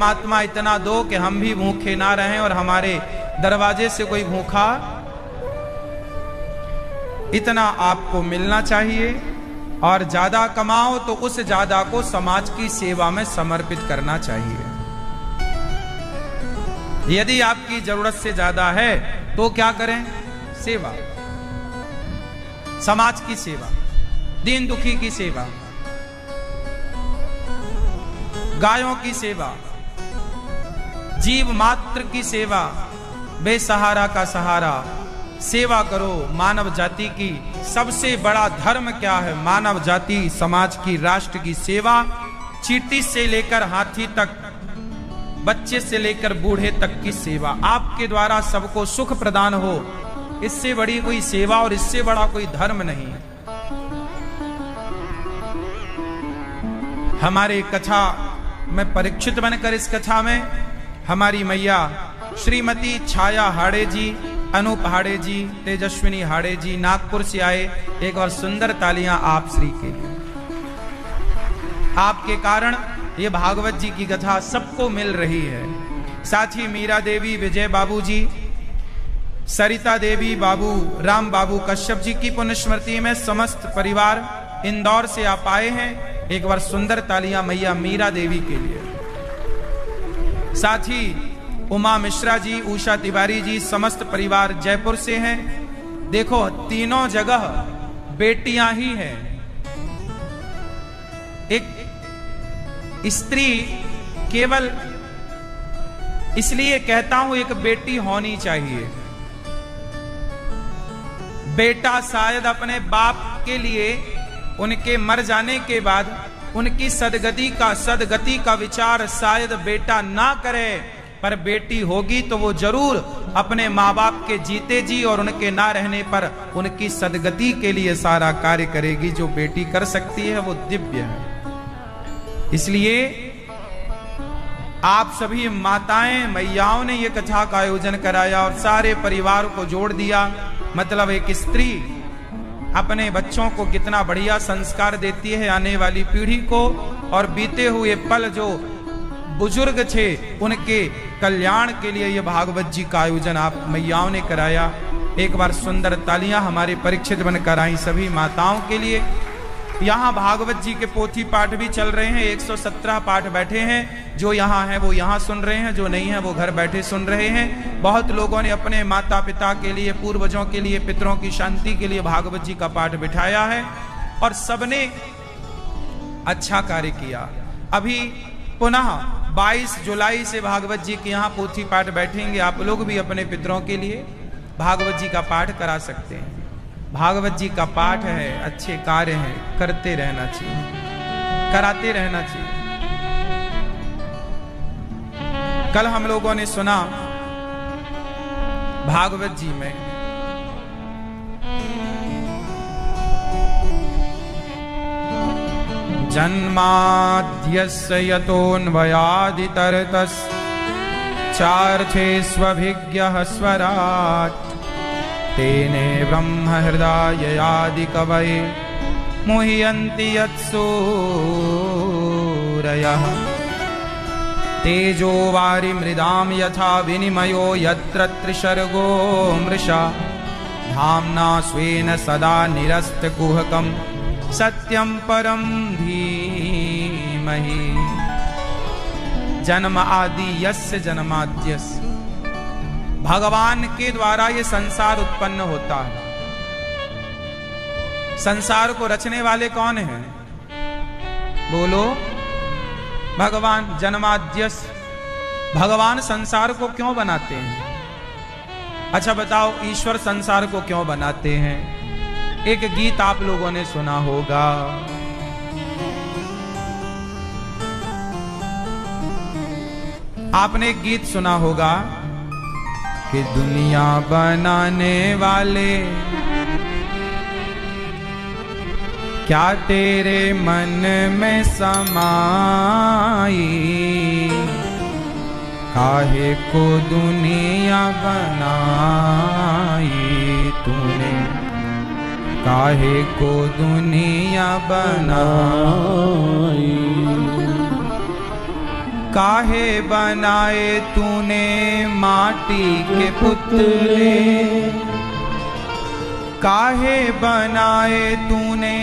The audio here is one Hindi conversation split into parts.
परमात्मा इतना दो कि हम भी भूखे ना रहें और हमारे दरवाजे से कोई भूखा, इतना आपको मिलना चाहिए। और ज्यादा कमाओ तो उस ज्यादा को समाज की सेवा में समर्पित करना चाहिए। यदि आपकी जरूरत से ज्यादा है तो क्या करें? सेवा, समाज की सेवा, दीन दुखी की सेवा, गायों की सेवा, जीव मात्र की सेवा, बेसहारा का सहारा, सेवा करो। मानव जाति की सबसे बड़ा धर्म क्या है? मानव जाति, समाज की, राष्ट्र की सेवा। चींटी से लेकर हाथी तक, बच्चे से लेकर बूढ़े तक की सेवा। आपके द्वारा सबको सुख प्रदान हो, इससे बड़ी कोई सेवा और इससे बड़ा कोई धर्म नहीं है। हमारे कथा में परीक्षित बनकर इस कथा में हमारी मैया श्रीमती छाया हाड़े जी, अनूप हाड़े जी, तेजस्विनी हाड़े जी नागपुर से आए। एक और सुंदर तालियां आप श्री के लिए। आपके कारण ये भागवत जी की कथा सबको मिल रही है। साथ ही मीरा देवी, विजय बाबू जी, सरिता देवी, बाबू राम बाबू कश्यप जी की पुण्यस्मृति में समस्त परिवार इंदौर से आप आए हैं। एक बार सुंदर तालियां मैया मीरा देवी के लिए। साथ ही उमा मिश्रा जी, उषा तिवारी जी, समस्त परिवार जयपुर से हैं। देखो तीनों जगह बेटियां ही हैं। एक स्त्री केवल इसलिए कहता हूं एक बेटी होनी चाहिए। बेटा शायद अपने बाप के लिए उनके मर जाने के बाद उनकी सदगति का विचार शायद बेटा ना करे, पर बेटी होगी तो वो जरूर अपने माँ बाप के जीते जी और उनके ना रहने पर उनकी सदगति के लिए सारा कार्य करेगी। जो बेटी कर सकती है वो दिव्य है। इसलिए आप सभी माताएं, मैयाओं ने ये कथा का आयोजन कराया और सारे परिवार को जोड़ दिया। मतलब एक स्त्री अपने बच्चों को कितना बढ़िया संस्कार देती है आने वाली पीढ़ी को, और बीते हुए पल जो बुजुर्ग थे उनके कल्याण के लिए ये भागवत जी का आयोजन आप मैयाओं ने कराया। एक बार सुंदर तालियां हमारे परीक्षित बनकर आई सभी माताओं के लिए। यहाँ भागवत जी के पोथी पाठ भी चल रहे हैं। 117 पाठ बैठे हैं। जो यहाँ है वो यहाँ सुन रहे हैं, जो नहीं है वो घर बैठे सुन रहे हैं। बहुत लोगों ने अपने माता पिता के लिए, पूर्वजों के लिए, पितरों की शांति के लिए भागवत जी का पाठ बिठाया है और सबने अच्छा कार्य किया। अभी पुनः 22 जुलाई से भागवत जी के यहाँ पोथी पाठ बैठेंगे। आप लोग भी अपने पितरों के लिए भागवत जी का पाठ करा सकते हैं। भागवत जी का पाठ है, अच्छे कार्य हैं, करते रहना चाहिए, कराते रहना चाहिए। कल हम लोगों ने सुना भागवत जी में जन्माद्यस्य यतोऽन्वयादितरतश्चार्थेष्वभिज्ञः स्वराट् तेने ब्रह्म हृदयादि कवये मुह्यन्ति यत्सूरयः तेजो वारि मृदां यथा विनिमयो यत्र त्रिसर्गो मृषा धाम्ना स्वेन सदा निरस्तकुहकं सत्यं परं धीमहि। जन्म आदि यस्य जन्माद्यस्य, भगवान के द्वारा ये संसार उत्पन्न होता है। संसार को रचने वाले कौन हैं? बोलो, भगवान। जन्माद्यस्य, भगवान संसार को क्यों बनाते हैं? अच्छा बताओ, ईश्वर संसार को क्यों बनाते हैं? एक गीत आप लोगों ने सुना होगा, आपने एक गीत सुना होगा कि दुनिया बनाने वाले क्या तेरे मन में समाई, काहे को दुनिया बनाई तूने, काहे को दुनिया बनाई। काहे बनाए तूने माटी के पुतले, काहे बनाए तूने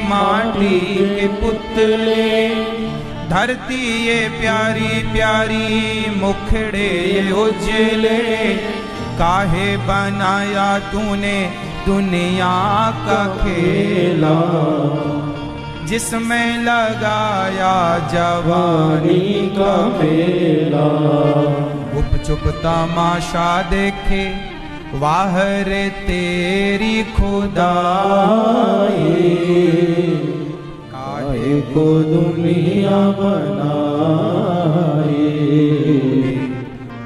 माटी के पुतले, धरती ये प्यारी प्यारी मुखड़े ये उजले, काहे बनाया तूने दुनिया का खेला, जिसमें लगाया जवानी का मेला, गुप चुप तमाशा देखे वाह रे तेरी खुदाई, काहे को दुनिया बनाई,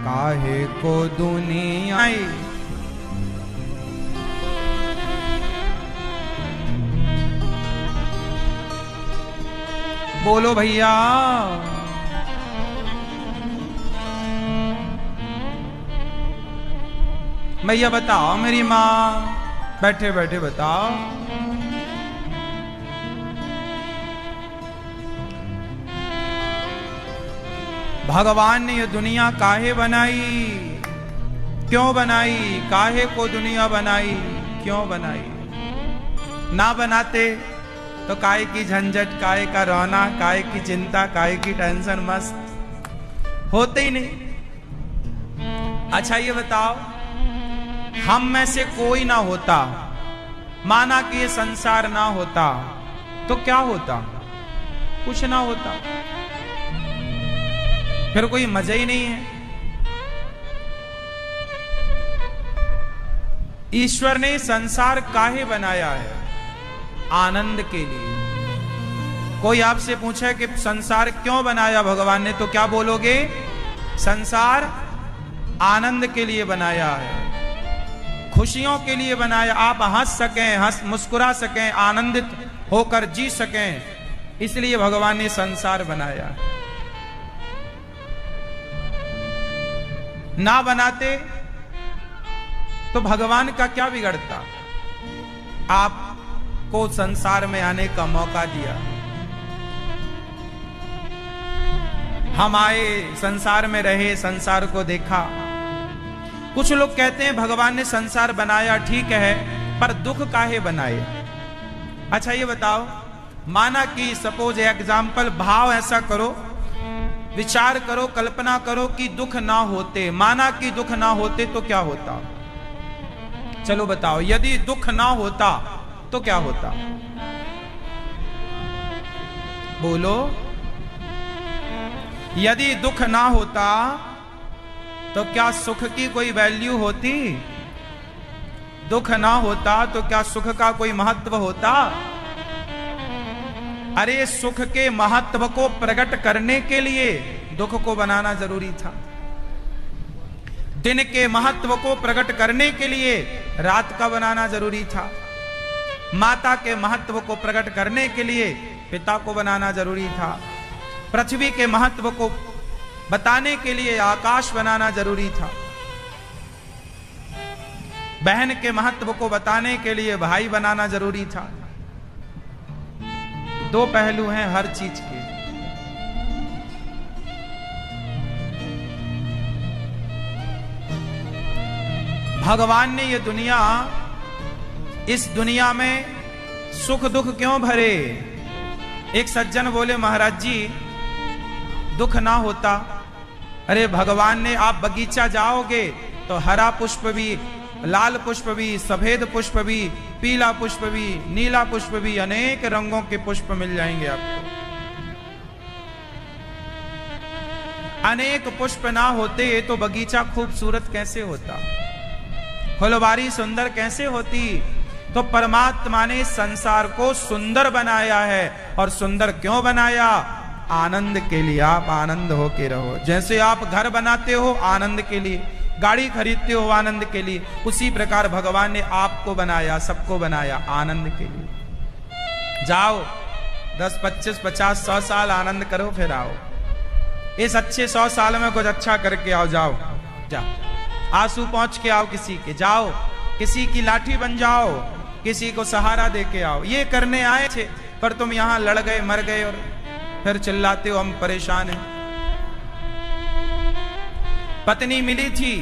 काहे को दुनिया। बोलो भैया। भैया बताओ, मेरी माँ बैठे बैठे बताओ। भगवान ने ये दुनिया काहे बनाई, क्यों बनाई, काहे को दुनिया बनाई, क्यों बनाई? ना बनाते तो काय की झंझट, काय का रोना, काय की चिंता, काय की टेंशन मस्त होते ही नहीं। अच्छा ये बताओ, हम में से कोई ना होता, माना कि ये संसार ना होता तो क्या होता? कुछ ना होता, फिर कोई मजा ही नहीं है। ईश्वर ने संसार काहे बनाया है? आनंद के लिए। कोई आपसे पूछे कि संसार क्यों बनाया भगवान ने, तो क्या बोलोगे? संसार आनंद के लिए बनाया है, खुशियों के लिए बनाया, आप हंस सकें, मुस्कुरा सकें, आनंदित होकर जी सकें, इसलिए भगवान ने संसार बनाया। ना बनाते तो भगवान का क्या बिगड़ता? आपको संसार में आने का मौका दिया, हम आए, संसार में रहे, संसार को देखा। कुछ लोग कहते हैं भगवान ने संसार बनाया ठीक है, पर दुख काहे बनाए? अच्छा ये बताओ, माना कि सपोज एग्जाम्पल, भाव ऐसा करो, विचार करो, कल्पना करो कि दुख ना होते, माना कि दुख ना होते तो क्या होता? चलो बताओ, यदि दुख ना होता तो क्या होता? बोलो। यदि दुख ना होता तो क्या सुख की कोई वैल्यू होती? दुख ना होता तो क्या सुख का कोई महत्व होता? अरे सुख के महत्व को प्रकट करने के लिए दुख को बनाना जरूरी था। दिन के महत्व को प्रकट करने के लिए रात का बनाना जरूरी था। माता के महत्व को प्रकट करने के लिए पिता को बनाना जरूरी था। पृथ्वी के महत्व को बताने के लिए आकाश बनाना जरूरी था। बहन के महत्व को बताने के लिए भाई बनाना जरूरी था। दो पहलू हैं हर चीज के। भगवान ने ये दुनिया, इस दुनिया में सुख दुख क्यों भरे? एक सज्जन बोले, महाराज जी दुख ना होता। अरे भगवान ने, आप बगीचा जाओगे तो हरा पुष्प भी, लाल पुष्प भी, सफेद पुष्प भी, पीला पुष्प भी, नीला पुष्प भी, अनेक रंगों के पुष्प मिल जाएंगे आपको। अनेक पुष्प ना होते तो बगीचा खूबसूरत कैसे होता? फुलवारी सुंदर कैसे होती? तो परमात्मा ने संसार को सुंदर बनाया है। और सुंदर क्यों बनाया? आनंद के लिए। आप आनंद होके रहो। जैसे आप घर बनाते हो आनंद के लिए, गाड़ी खरीदते हो आनंद के लिए, उसी प्रकार भगवान ने आपको बनाया, सबको बनाया आनंद के लिए। जाओ 10, 25, 50, 100 साल आनंद करो, फिर आओ। इस अच्छे 100 साल में कुछ अच्छा करके आओ। जाओ आंसू पहुंच के आओ किसी के, जाओ किसी की लाठी बन जाओ, किसी को सहारा दे के आओ। ये करने आए थे पर तुम यहां लड़ गए, मर गए और फिर चिल्लाते हो हम परेशान हैं। पत्नी मिली थी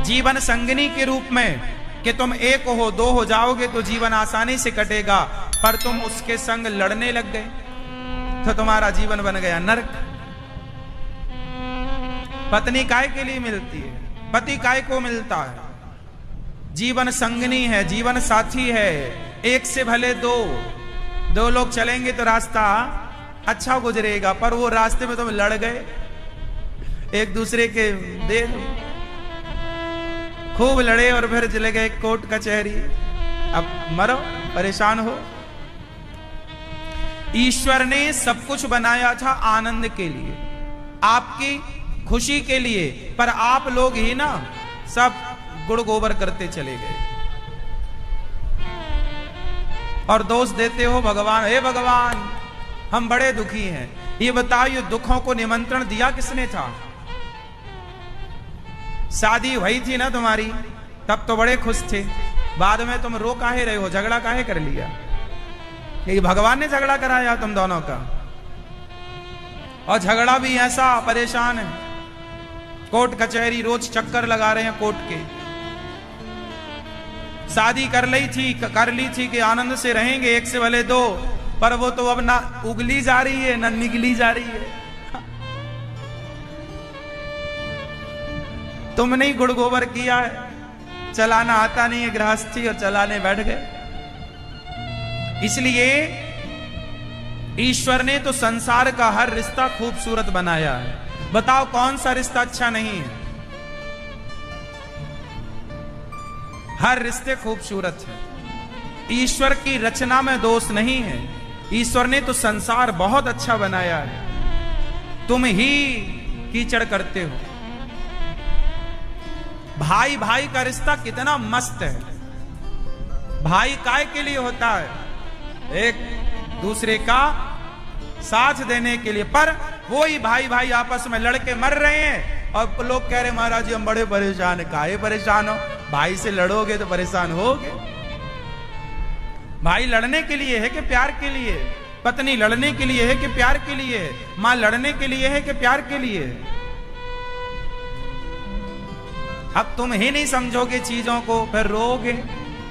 जीवन संगिनी के रूप में कि तुम एक हो, दो हो जाओगे तो जीवन आसानी से कटेगा, पर तुम उसके संग लड़ने लग गए तो तुम्हारा जीवन बन गया नरक। पत्नी काय के लिए मिलती है? पति काय को मिलता है? जीवन संगिनी है, जीवन साथी है। एक से भले दो, दो लोग चलेंगे तो रास्ता अच्छा गुजरेगा, पर वो रास्ते में तुम लड़ गए, एक दूसरे के दे खूब लड़े और फिर चले गए कोर्ट कचहरी, अब मरो, परेशान हो। ईश्वर ने सब कुछ बनाया था आनंद के लिए, आपकी खुशी के लिए, पर आप लोग ही ना सब गुड़ गोबर करते चले गए और दोष देते हो भगवान। हे भगवान, हम बड़े दुखी हैं। ये बताओ, ये दुखों को निमंत्रण दिया किसने था? शादी हुई थी ना तुम्हारी, तब तो बड़े खुश थे, बाद में तुम रो काहे रहे हो, झगड़ा काहे कर लिया? ये भगवान ने झगड़ा कराया तुम दोनों का, और झगड़ा भी ऐसा, परेशान है, कोर्ट कचहरी रोज चक्कर लगा रहे हैं कोर्ट के। शादी कर ली थी कि आनंद से रहेंगे, एक से भले दो, पर वो तो अब ना उगली जा रही है ना निगली जा रही है। तुमने ही गुड़ गोबर किया है, चलाना आता नहीं है गृहस्थी, और चलाने बैठ गए। इसलिए ईश्वर ने तो संसार का हर रिश्ता खूबसूरत बनाया है। बताओ कौन सा रिश्ता अच्छा नहीं है? हर रिश्ते खूबसूरत है। ईश्वर की रचना में दोष नहीं है। ईश्वर ने तो संसार बहुत अच्छा बनाया है, तुम ही कीचड़ करते हो। भाई भाई का रिश्ता कितना मस्त है। भाई काय के लिए होता है? एक दूसरे का साथ देने के लिए, पर वो ही भाई भाई आपस में लड़के मर रहे हैं और लोग कह रहे महाराज जी हम बड़े परेशान है। काहे परेशान हो? भाई से लड़ोगे तो परेशान होगे। भाई लड़ने के लिए है कि प्यार के लिए? पत्नी लड़ने के लिए है कि प्यार के लिए? मां लड़ने के लिए है कि प्यार के लिए? अब तुम ही नहीं समझोगे चीजों को, फिर रोगे।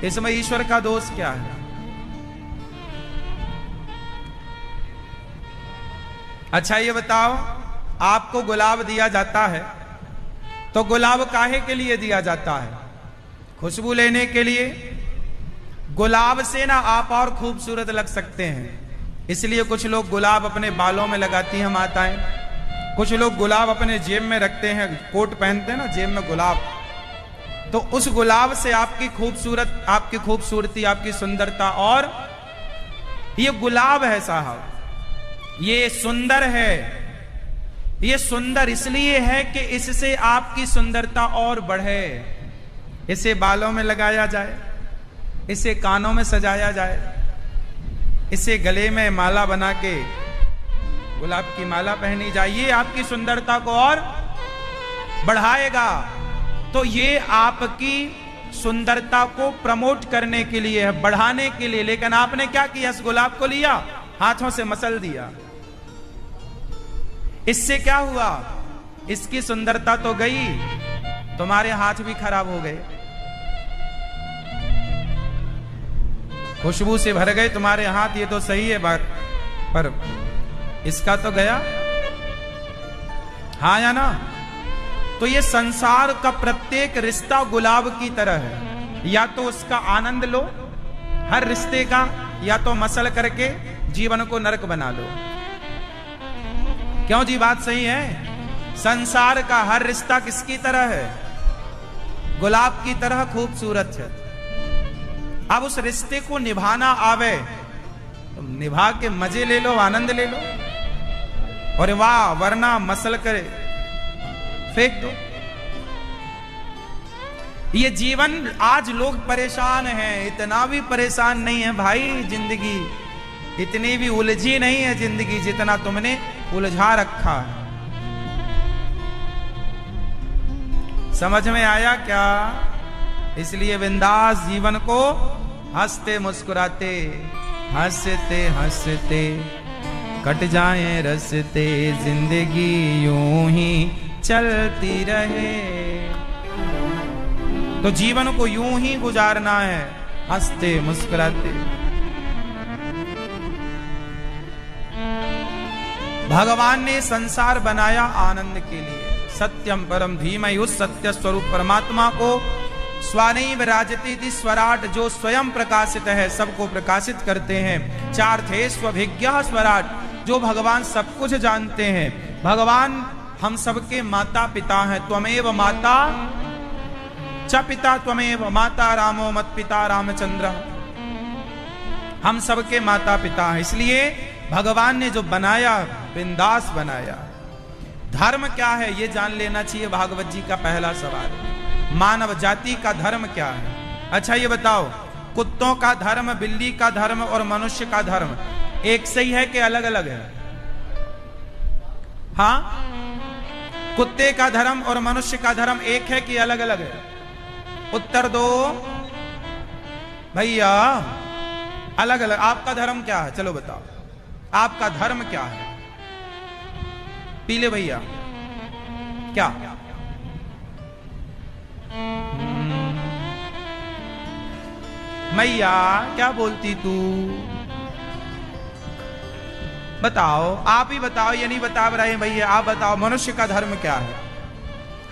इसमें ईश्वर का दोष क्या है? अच्छा ये बताओ, आपको गुलाब दिया जाता है तो गुलाब काहे के लिए दिया जाता है? खुशबू लेने के लिए। गुलाब से ना आप और खूबसूरत लग सकते हैं, इसलिए कुछ लोग गुलाब अपने बालों में लगाती हैं माताएं, कुछ लोग गुलाब अपने जेब में रखते हैं, कोट पहनते हैं ना जेब में गुलाब, तो उस गुलाब से आपकी खूबसूरती, आपकी सुंदरता। और ये गुलाब है साहब, ये सुंदर है। ये सुंदर इसलिए है कि इससे आपकी सुंदरता और बढ़े। इसे बालों में लगाया जाए, इसे कानों में सजाया जाए, इसे गले में माला बना के गुलाब की माला पहनी जाए, ये आपकी सुंदरता को और बढ़ाएगा। तो ये आपकी सुंदरता को प्रमोट करने के लिए है, बढ़ाने के लिए। लेकिन आपने क्या किया? इस गुलाब को लिया, हाथों से मसल दिया। इससे क्या हुआ? इसकी सुंदरता तो गई, तुम्हारे हाथ भी खराब हो गए। खुशबू से भर गए तुम्हारे हाथ, ये तो सही है बात, पर इसका तो गया। हाँ या ना? तो ये संसार का प्रत्येक रिश्ता गुलाब की तरह है। या तो उसका आनंद लो हर रिश्ते का, या तो मसल करके जीवन को नरक बना लो। क्यों जी? बात सही है। संसार का हर रिश्ता किसकी तरह है? गुलाब की तरह खूबसूरत है। अब उस रिश्ते को निभाना आवे तो निभा के मजे ले लो, आनंद ले लो, और वाह, वरना मसल करे फेंक दो। ये जीवन, आज लोग परेशान हैं, इतना भी परेशान नहीं है भाई जिंदगी, इतनी भी उलझी नहीं है जिंदगी जितना तुमने उलझा रखा है। समझ में आया क्या? इसलिए बिंदास जीवन को हंसते मुस्कुराते, हंसते हंसते कट जाए रस्ते जिंदगी यूं ही चलती रहे। तो जीवन को यूं ही गुजारना है, हंसते मुस्कुराते। भगवान ने संसार बनाया आनंद के लिए। सत्यम परम धीमहि, उस सत्य स्वरूप परमात्मा को स्वानैव राजतीति स्वराट, जो स्वयं प्रकाशित है, सबको प्रकाशित करते हैं। चार्थे स्वभिज्ञः स्वराट, जो भगवान सब कुछ जानते हैं। भगवान हम सबके माता पिता हैं। त्वमेव माता च पिता त्वमेव, माता रामो मत पिता रामचंद्र। हम सबके माता पिता हैं। इसलिए भगवान ने जो बनाया, बिंदास बनाया। धर्म क्या है ये जान लेना चाहिए। भागवत जी का पहला सवाल, मानव जाति का धर्म क्या है? अच्छा ये बताओ, कुत्तों का धर्म, बिल्ली का धर्म और मनुष्य का धर्म एक सही है कि अलग अलग है? हाँ, कुत्ते का धर्म और मनुष्य का धर्म एक है कि अलग अलग है? उत्तर दो भैया। अलग अलग। आपका धर्म क्या है? चलो बताओ, आपका धर्म क्या है? पीले भैया क्या? मैया क्या बोलती तू? बताओ, आप ही बताओ। ये नहीं बता रहे भैया, आप बताओ मनुष्य का धर्म क्या है?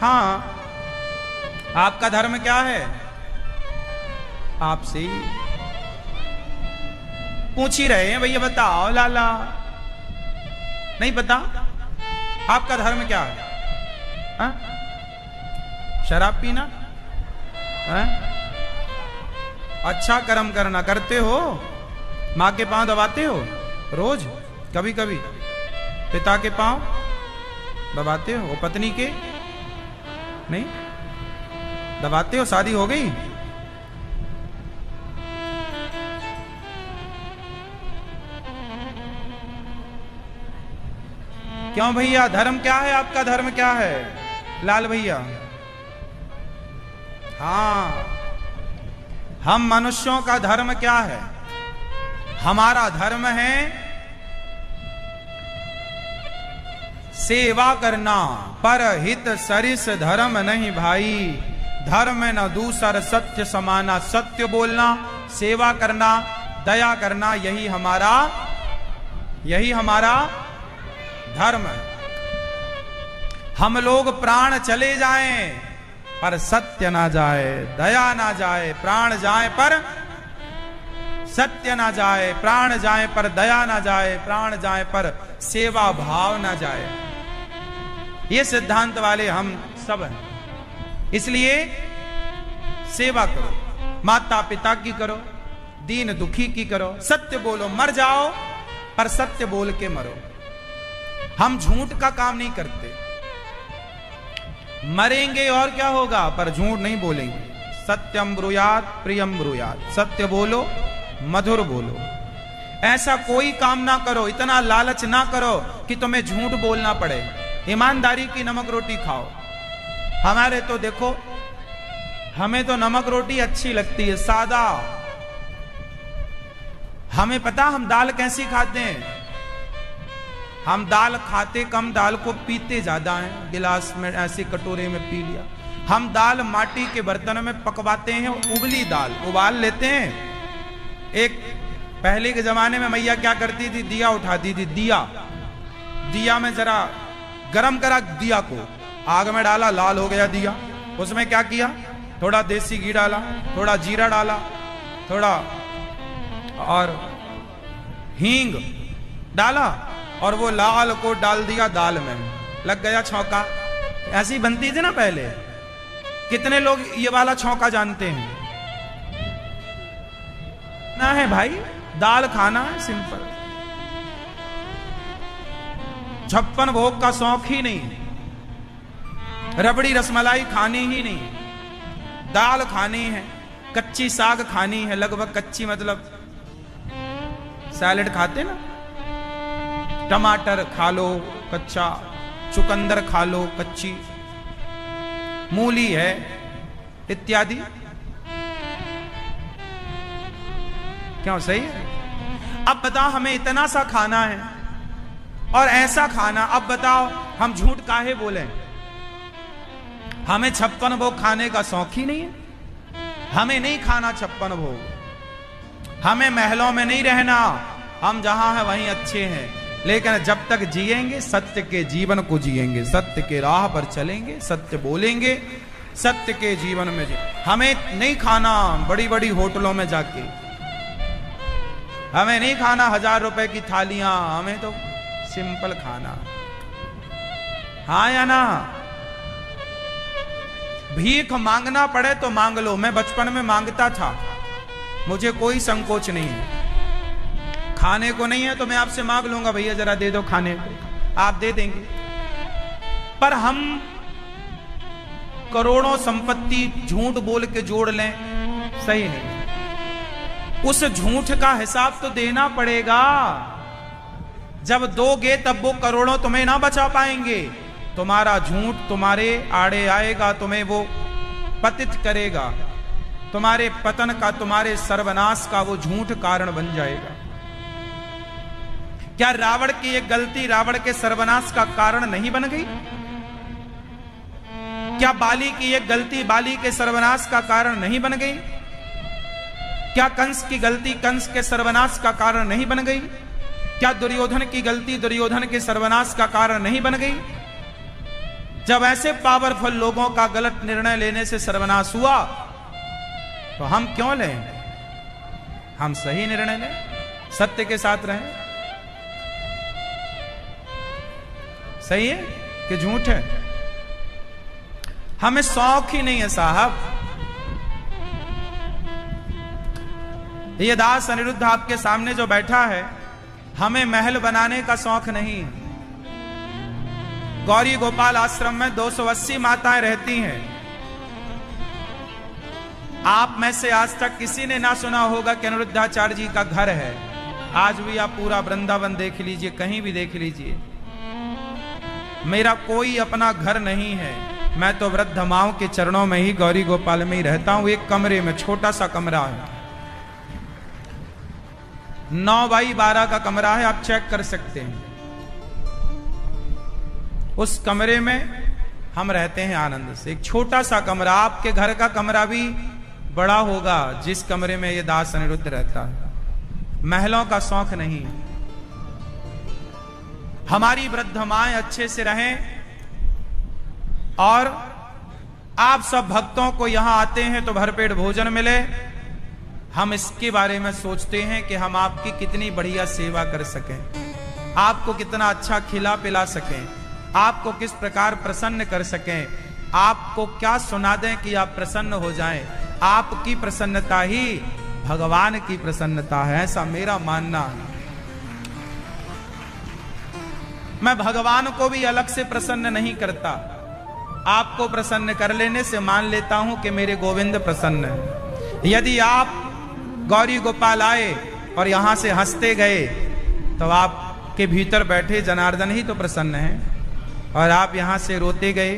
हाँ, आपका धर्म क्या है? आपसे पूछ ही रहे हैं भैया, बताओ लाला। नहीं पता आपका धर्म क्या है? हा? शराब पीना? हा? अच्छा कर्म करना करते हो? माँ के पांव दबाते हो रोज? कभी कभी पिता के पांव दबाते हो? वो पत्नी के नहीं दबाते हो? शादी हो गई? क्यों भैया, धर्म क्या है? आपका धर्म क्या है लाल भैया? हाँ, हम मनुष्यों का धर्म क्या है? हमारा धर्म है सेवा करना, पर हित सरिस धर्म नहीं भाई। धर्म न दूसर सत्य समाना, सत्य बोलना, सेवा करना, दया करना, यही हमारा धर्म है। हम लोग प्राण चले जाएं पर सत्य ना जाए, दया ना जाए। प्राण जाए पर सत्य ना जाए, प्राण जाए पर दया ना जाए, प्राण जाए पर सेवा भाव ना जाए। ये सिद्धांत वाले हम सब हैं। इसलिए सेवा करो, माता पिता की करो, दीन दुखी की करो, सत्य बोलो। मर जाओ पर सत्य बोल के मरो। हम झूठ का काम नहीं करते। मरेंगे और क्या होगा, पर झूठ नहीं बोलेंगे। सत्यम ब्रूयात प्रियम ब्रूयात, सत्य बोलो, मधुर बोलो। ऐसा कोई काम ना करो, इतना लालच ना करो कि तुम्हें झूठ बोलना पड़े। ईमानदारी की नमक रोटी खाओ। हमारे तो देखो, हमें तो नमक रोटी अच्छी लगती है, सादा। हमें पता हम दाल कैसी खाते हैं। हम दाल खाते कम, दाल को पीते ज्यादा हैं। गिलास में ऐसे कटोरे में पी लिया। हम दाल माटी के बर्तन में पकवाते हैं, उबली दाल उबाल लेते हैं। एक पहले के जमाने में मैया क्या करती थी, दिया उठाती थी। दिया में जरा गरम करा, दिया को आग में डाला, लाल हो गया दिया। उसमें क्या किया, थोड़ा देसी घी डाला, थोड़ा जीरा डाला, थोड़ा और हींग डाला, और वो लाल को डाल दिया दाल में, लग गया छौंका। ऐसी बनती थी ना पहले। कितने लोग ये वाला छौंका जानते हैं? ना है भाई, दाल खाना है सिंपल। 56 भोग का शौक ही नहीं, रबड़ी रसमलाई खानी ही नहीं, दाल खानी है, कच्ची साग खानी है। लगभग कच्ची मतलब सैलेड खाते ना, टमाटर खा लो कच्चा, चुकंदर खा लो कच्ची, मूली है इत्यादि। क्यों, सही है? अब बताओ, हमें इतना सा खाना है, और ऐसा खाना। अब बताओ हम झूठ काहे बोले? हमें 56 भोग खाने का शौक ही नहीं है। हमें नहीं खाना 56 भोग, हमें महलों में नहीं रहना, हम जहां हैं वहीं अच्छे हैं। लेकिन जब तक जिएंगे सत्य के जीवन को जिएंगे, सत्य के राह पर चलेंगे, सत्य बोलेंगे, सत्य के जीवन में हमें नहीं खाना बड़ी बड़ी होटलों में जाके, हमें नहीं खाना 1000 रुपए की थालियां, हमें तो सिंपल खाना। हाँ या ना? भीख मांगना पड़े तो मांग लो। मैं बचपन में मांगता था, मुझे कोई संकोच नहीं है। खाने को नहीं है तो मैं आपसे मांग लूंगा, भैया जरा दे दो खाने को, आप दे देंगे। पर हम करोड़ों संपत्ति झूठ बोल के जोड़ लें, सही नहीं। उस झूठ का हिसाब तो देना पड़ेगा। जब दोगे तब वो करोड़ों तुम्हें ना बचा पाएंगे। तुम्हारा झूठ तुम्हारे आड़े आएगा, तुम्हें वो पतित करेगा, तुम्हारे पतन का, तुम्हारे सर्वनाश का वो झूठ कारण बन जाएगा। क्या रावण की एक गलती रावण के सर्वनाश का कारण नहीं बन गई? क्या बाली की एक गलती बाली के सर्वनाश का कारण नहीं बन गई? क्या कंस की गलती कंस के सर्वनाश का कारण नहीं बन गई? क्या दुर्योधन की गलती दुर्योधन के सर्वनाश का कारण नहीं बन गई? जब ऐसे पावरफुल लोगों का गलत निर्णय लेने से सर्वनाश हुआ तो हम क्यों लें? हम सही निर्णय लें, सत्य के साथ रहें। सही है कि झूठ है? हमें शौक ही नहीं है साहब। ये दास अनिरुद्ध आपके सामने जो बैठा है, हमें महल बनाने का शौक नहीं। गौरी गोपाल आश्रम में 280 माताएं रहती हैं। आप में से आज तक किसी ने ना सुना होगा कि अनिरुद्धाचार्य जी का घर है। आज भी आप पूरा वृंदावन देख लीजिए, कहीं भी देख लीजिए, मेरा कोई अपना घर नहीं है। मैं तो वृद्ध माओं के चरणों में ही गौरी गोपाल में ही रहता हूं। एक कमरे में, छोटा सा कमरा है, 9 बाई 12 का कमरा है, आप चेक कर सकते हैं। उस कमरे में हम रहते हैं आनंद से। एक छोटा सा कमरा, आपके घर का कमरा भी बड़ा होगा जिस कमरे में ये दास अनिरुद्ध रहता है। महलों का शौक नहीं। हमारी वृद्ध माएं अच्छे से रहें, और आप सब भक्तों को यहां आते हैं तो भरपेट भोजन मिले। हम इसके बारे में सोचते हैं कि हम आपकी कितनी बढ़िया सेवा कर सकें, आपको कितना अच्छा खिला पिला सकें, आपको किस प्रकार प्रसन्न कर सकें, आपको क्या सुना दें कि आप प्रसन्न हो जाएं। आपकी प्रसन्नता ही भगवान की प्रसन्नता है, ऐसा मेरा मानना है। मैं भगवान को भी अलग से प्रसन्न नहीं करता। आपको प्रसन्न कर लेने से मान लेता हूं कि मेरे गोविंद प्रसन्न है। यदि आप गौरी गोपाल आए और यहां से हंसते गए तो आपके भीतर बैठे जनार्दन ही तो प्रसन्न हैं, और आप यहां से रोते गए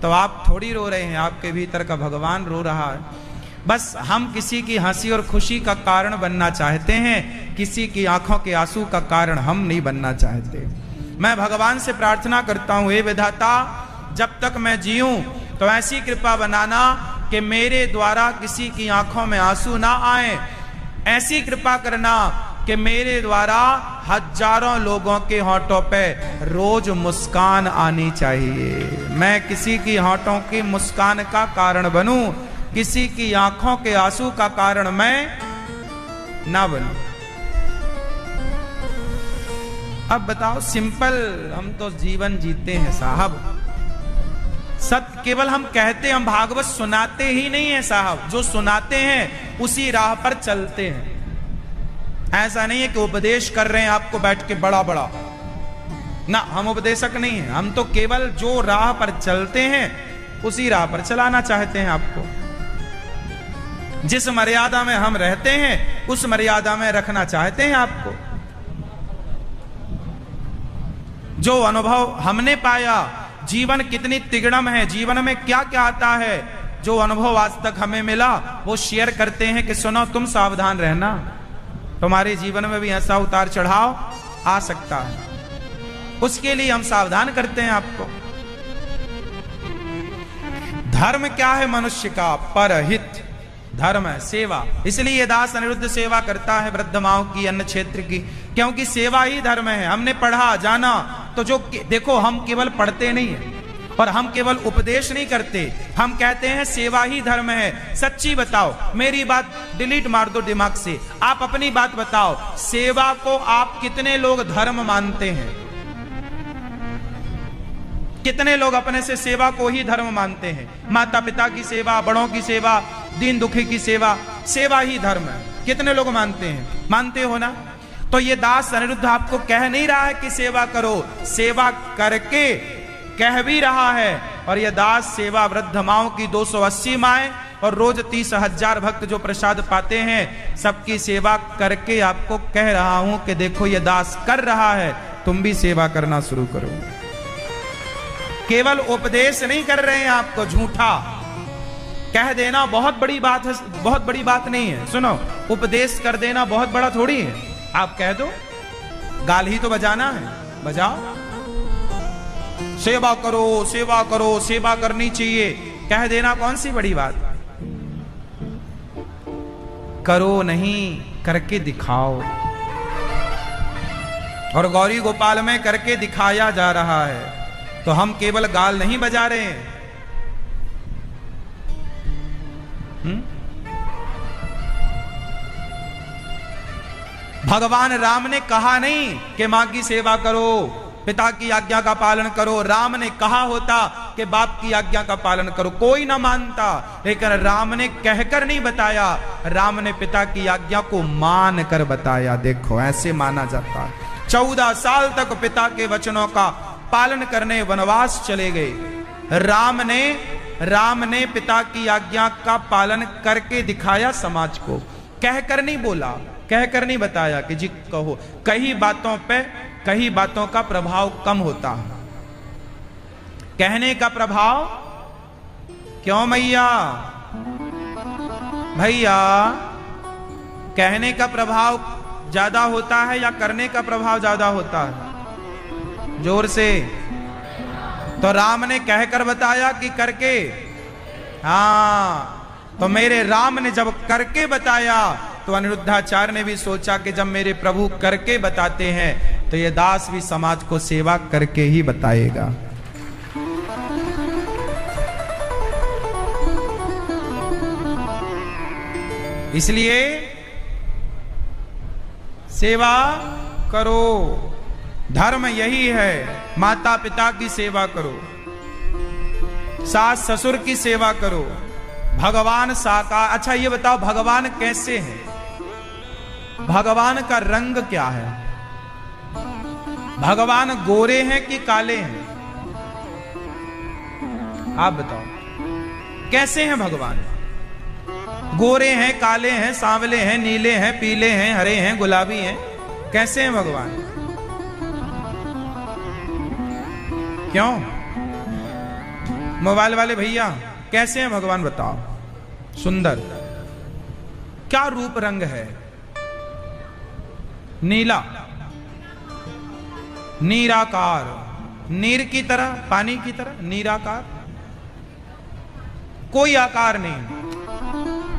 तो आप थोड़ी रो रहे हैं, आपके भीतर का भगवान रो रहा है। बस हम किसी की हंसी और खुशी का कारण बनना चाहते हैं, किसी की आंखों के आंसू का कारण हम नहीं बनना चाहते। मैं भगवान से प्रार्थना करता हूं, हे विधाता, जब तक मैं जीऊं तो ऐसी कृपा बनाना कि मेरे द्वारा किसी की आंखों में आंसू ना आए। ऐसी कृपा करना कि मेरे द्वारा हजारों लोगों के होठों पे रोज मुस्कान आनी चाहिए। मैं किसी की होठों की मुस्कान का कारण बनूं, किसी की आंखों के आंसू का कारण मैं ना बनूं। अब बताओ, सिंपल हम तो जीवन जीते हैं साहब। सत्य केवल हम कहते, हम भागवत सुनाते ही नहीं है साहब। जो सुनाते हैं उसी राह पर चलते हैं। ऐसा नहीं है कि उपदेश कर रहे हैं आपको बैठ के बड़ा बड़ा ना, हम उपदेशक नहीं हैं। हम तो केवल जो राह पर चलते हैं उसी राह पर चलाना चाहते हैं आपको। जिस मर्यादा में हम रहते हैं उस मर्यादा में रखना चाहते हैं आपको। जो अनुभव हमने पाया, जीवन कितनी तिगड़म है, जीवन में क्या क्या आता है, जो अनुभव आज तक हमें मिला वो शेयर करते हैं कि सुनो, तुम सावधान रहना, तुम्हारे जीवन में भी ऐसा उतार चढ़ाव आ सकता है। उसके लिए हम सावधान करते हैं आपको। धर्म क्या है मनुष्य का? परहित धर्म है, सेवा। इसलिए ये दास अनिरुद्ध सेवा करता है वृद्ध माओं की, अन्न क्षेत्र की, क्योंकि सेवा ही धर्म है। हमने पढ़ा जाना तो जो देखो, हम केवल पढ़ते नहीं है और हम केवल उपदेश नहीं करते, हम कहते हैं सेवा ही धर्म है। सच्ची बताओ, मेरी बात डिलीट मार दो दिमाग से, आप अपनी बात बताओ, सेवा को आप कितने लोग धर्म मानते हैं? कितने लोग अपने से सेवा को ही धर्म मानते हैं? माता पिता की सेवा, बड़ों की सेवा, दीन दुखी की सेवा, सेवा ही धर्म है। कितने लोग मानते हैं? मानते हो ना? तो ये दास अनिरुद्ध आपको कह नहीं रहा है कि सेवा करो, सेवा करके कह भी रहा है। और ये दास सेवा वृद्ध माओं की 280 माएं और रोज 30,000 भक्त जो प्रसाद पाते हैं, सबकी सेवा करके आपको कह रहा हूं कि देखो ये दास कर रहा है, तुम भी सेवा करना शुरू करो। केवल उपदेश नहीं कर रहे हैं आपको, झूठा कह देना बहुत बड़ी बात है, बहुत बड़ी बात नहीं है। सुनो, उपदेश कर देना बहुत बड़ा थोड़ी है। आप कह दो, गाल ही तो बजाना है, बजाओ। सेवा करो, सेवा करो, सेवा करनी चाहिए, कह देना कौन सी बड़ी बात? करो नहीं, करके दिखाओ। और गौरी गोपाल में करके दिखाया जा रहा है, तो हम केवल गाल नहीं बजा रहे हैं। भगवान राम ने कहा नहीं कि मां की सेवा करो, पिता की आज्ञा का पालन करो। राम ने कहा होता कि बाप की आज्ञा का पालन करो, कोई ना मानता। लेकिन राम ने कहकर नहीं बताया, राम ने पिता की आज्ञा को मान कर बताया। देखो, ऐसे माना जाता है। 14 साल तक पिता के वचनों का पालन करने वनवास चले गए। राम ने पिता की आज्ञा का पालन करके दिखाया समाज को, कहकर नहीं बोला, कहकर नहीं बताया कि जी कहो। कई बातों का प्रभाव कम होता है, कहने का प्रभाव क्यों मैया? भैया, कहने का प्रभाव ज्यादा होता है या करने का प्रभाव ज्यादा होता है? जोर से। तो राम ने कहकर बताया कि करके? हाँ, तो मेरे राम ने जब करके बताया तो अनिरुद्धाचार्य ने भी सोचा कि जब मेरे प्रभु करके बताते हैं तो ये दास भी समाज को सेवा करके ही बताएगा। इसलिए सेवा करो, धर्म यही है। माता पिता की सेवा करो, सास ससुर की सेवा करो, भगवान साकार। अच्छा ये बताओ, भगवान कैसे हैं? भगवान का रंग क्या है? भगवान गोरे हैं कि काले हैं? आप बताओ, कैसे हैं भगवान? गोरे हैं, काले हैं, सांवले हैं, नीले हैं, पीले हैं, हरे हैं, गुलाबी हैं? कैसे हैं भगवान? क्यों? मोबाइल वाले भैया, कैसे हैं भगवान बताओ? सुंदर। क्या रूप रंग है? नीला, नीराकार, नीर की तरह, पानी की तरह नीराकार, कोई आकार नहीं।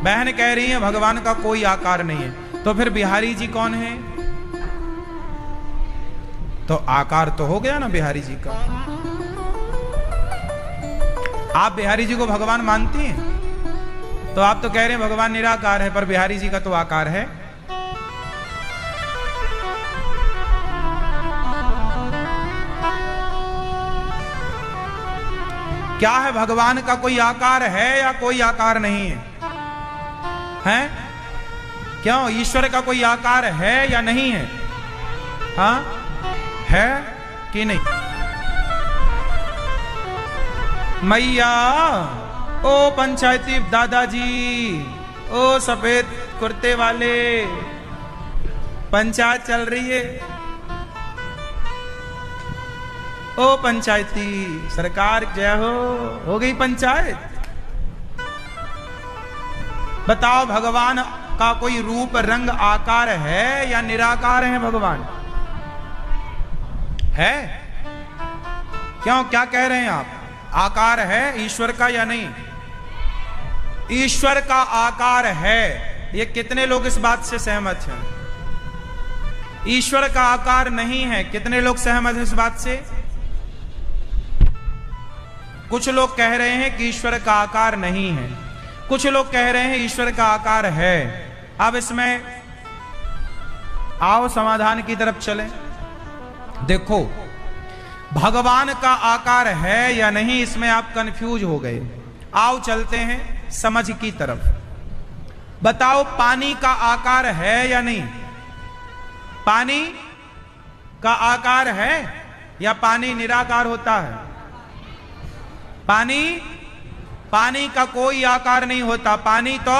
बहन कह रही है भगवान का कोई आकार नहीं है, तो फिर बिहारी जी कौन है? तो आकार तो हो गया ना बिहारी जी का। आप बिहारी जी को भगवान मानती हैं? तो आप तो कह रहे हैं भगवान निराकार है, पर बिहारी जी का तो आकार है। क्या है, भगवान का कोई आकार है या कोई आकार नहीं है? हैं? क्यों, ईश्वर का कोई आकार है या नहीं है? हाँ, है कि नहीं? मैया, ओ पंचायती दादाजी, ओ सफेद कुर्ते वाले, पंचायत चल रही है। ओ पंचायती सरकार जय हो गई पंचायत। बताओ, भगवान का कोई रूप रंग आकार है या निराकार है? भगवान है क्यों, क्या कह रहे हैं आप? आकार है ईश्वर का या नहीं? ईश्वर का आकार है। ये कितने लोग इस बात से सहमत हैं? ईश्वर का आकार नहीं है। कितने लोग सहमत हैं इस बात से? कुछ लोग कह रहे हैं कि ईश्वर का आकार नहीं है, कुछ लोग कह रहे हैं ईश्वर का आकार है। अब इसमें आओ समाधान की तरफ चलें। देखो, भगवान का आकार है या नहीं, इसमें आप कंफ्यूज हो गए। आओ चलते हैं समझ की तरफ। बताओ, पानी का आकार है या नहीं? पानी का आकार है या पानी निराकार होता है? पानी का कोई आकार नहीं होता, पानी तो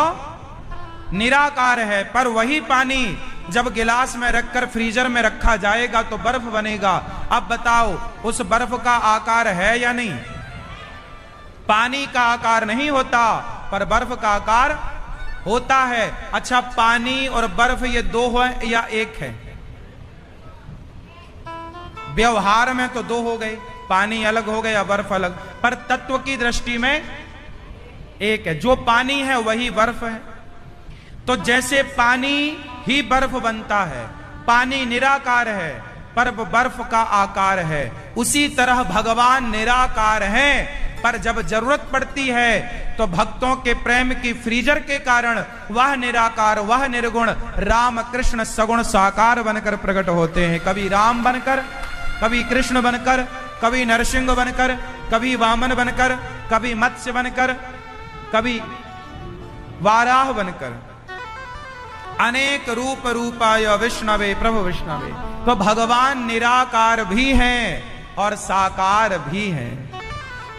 निराकार है। पर वही पानी जब गिलास में रखकर फ्रीजर में रखा जाएगा तो बर्फ बनेगा। अब बताओ, उस बर्फ का आकार है या नहीं? पानी का आकार नहीं होता, पर बर्फ का आकार होता है। अच्छा, पानी और बर्फ ये दो है या एक है? व्यवहार में तो दो हो गए, पानी अलग हो गया, बर्फ अलग, पर तत्व की दृष्टि में एक है। जो पानी है वही बर्फ है। तो जैसे पानी ही बर्फ बनता है, पानी निराकार है पर बर्फ का आकार है, उसी तरह भगवान निराकार है, पर जब जरूरत पड़ती है तो भक्तों के प्रेम की फ्रीजर के कारण वह निराकार, वह निर्गुण राम कृष्ण सगुण साकार बनकर प्रकट होते हैं। कभी राम बनकर, कभी कृष्ण बनकर, कभी नरसिंह बनकर, कभी वामन बनकर, कभी मत्स्य बनकर, कभी वाराह बनकर, अनेक रूप रूपाय विष्णवे प्रभु विष्णवे। तो भगवान निराकार भी हैं और साकार भी हैं।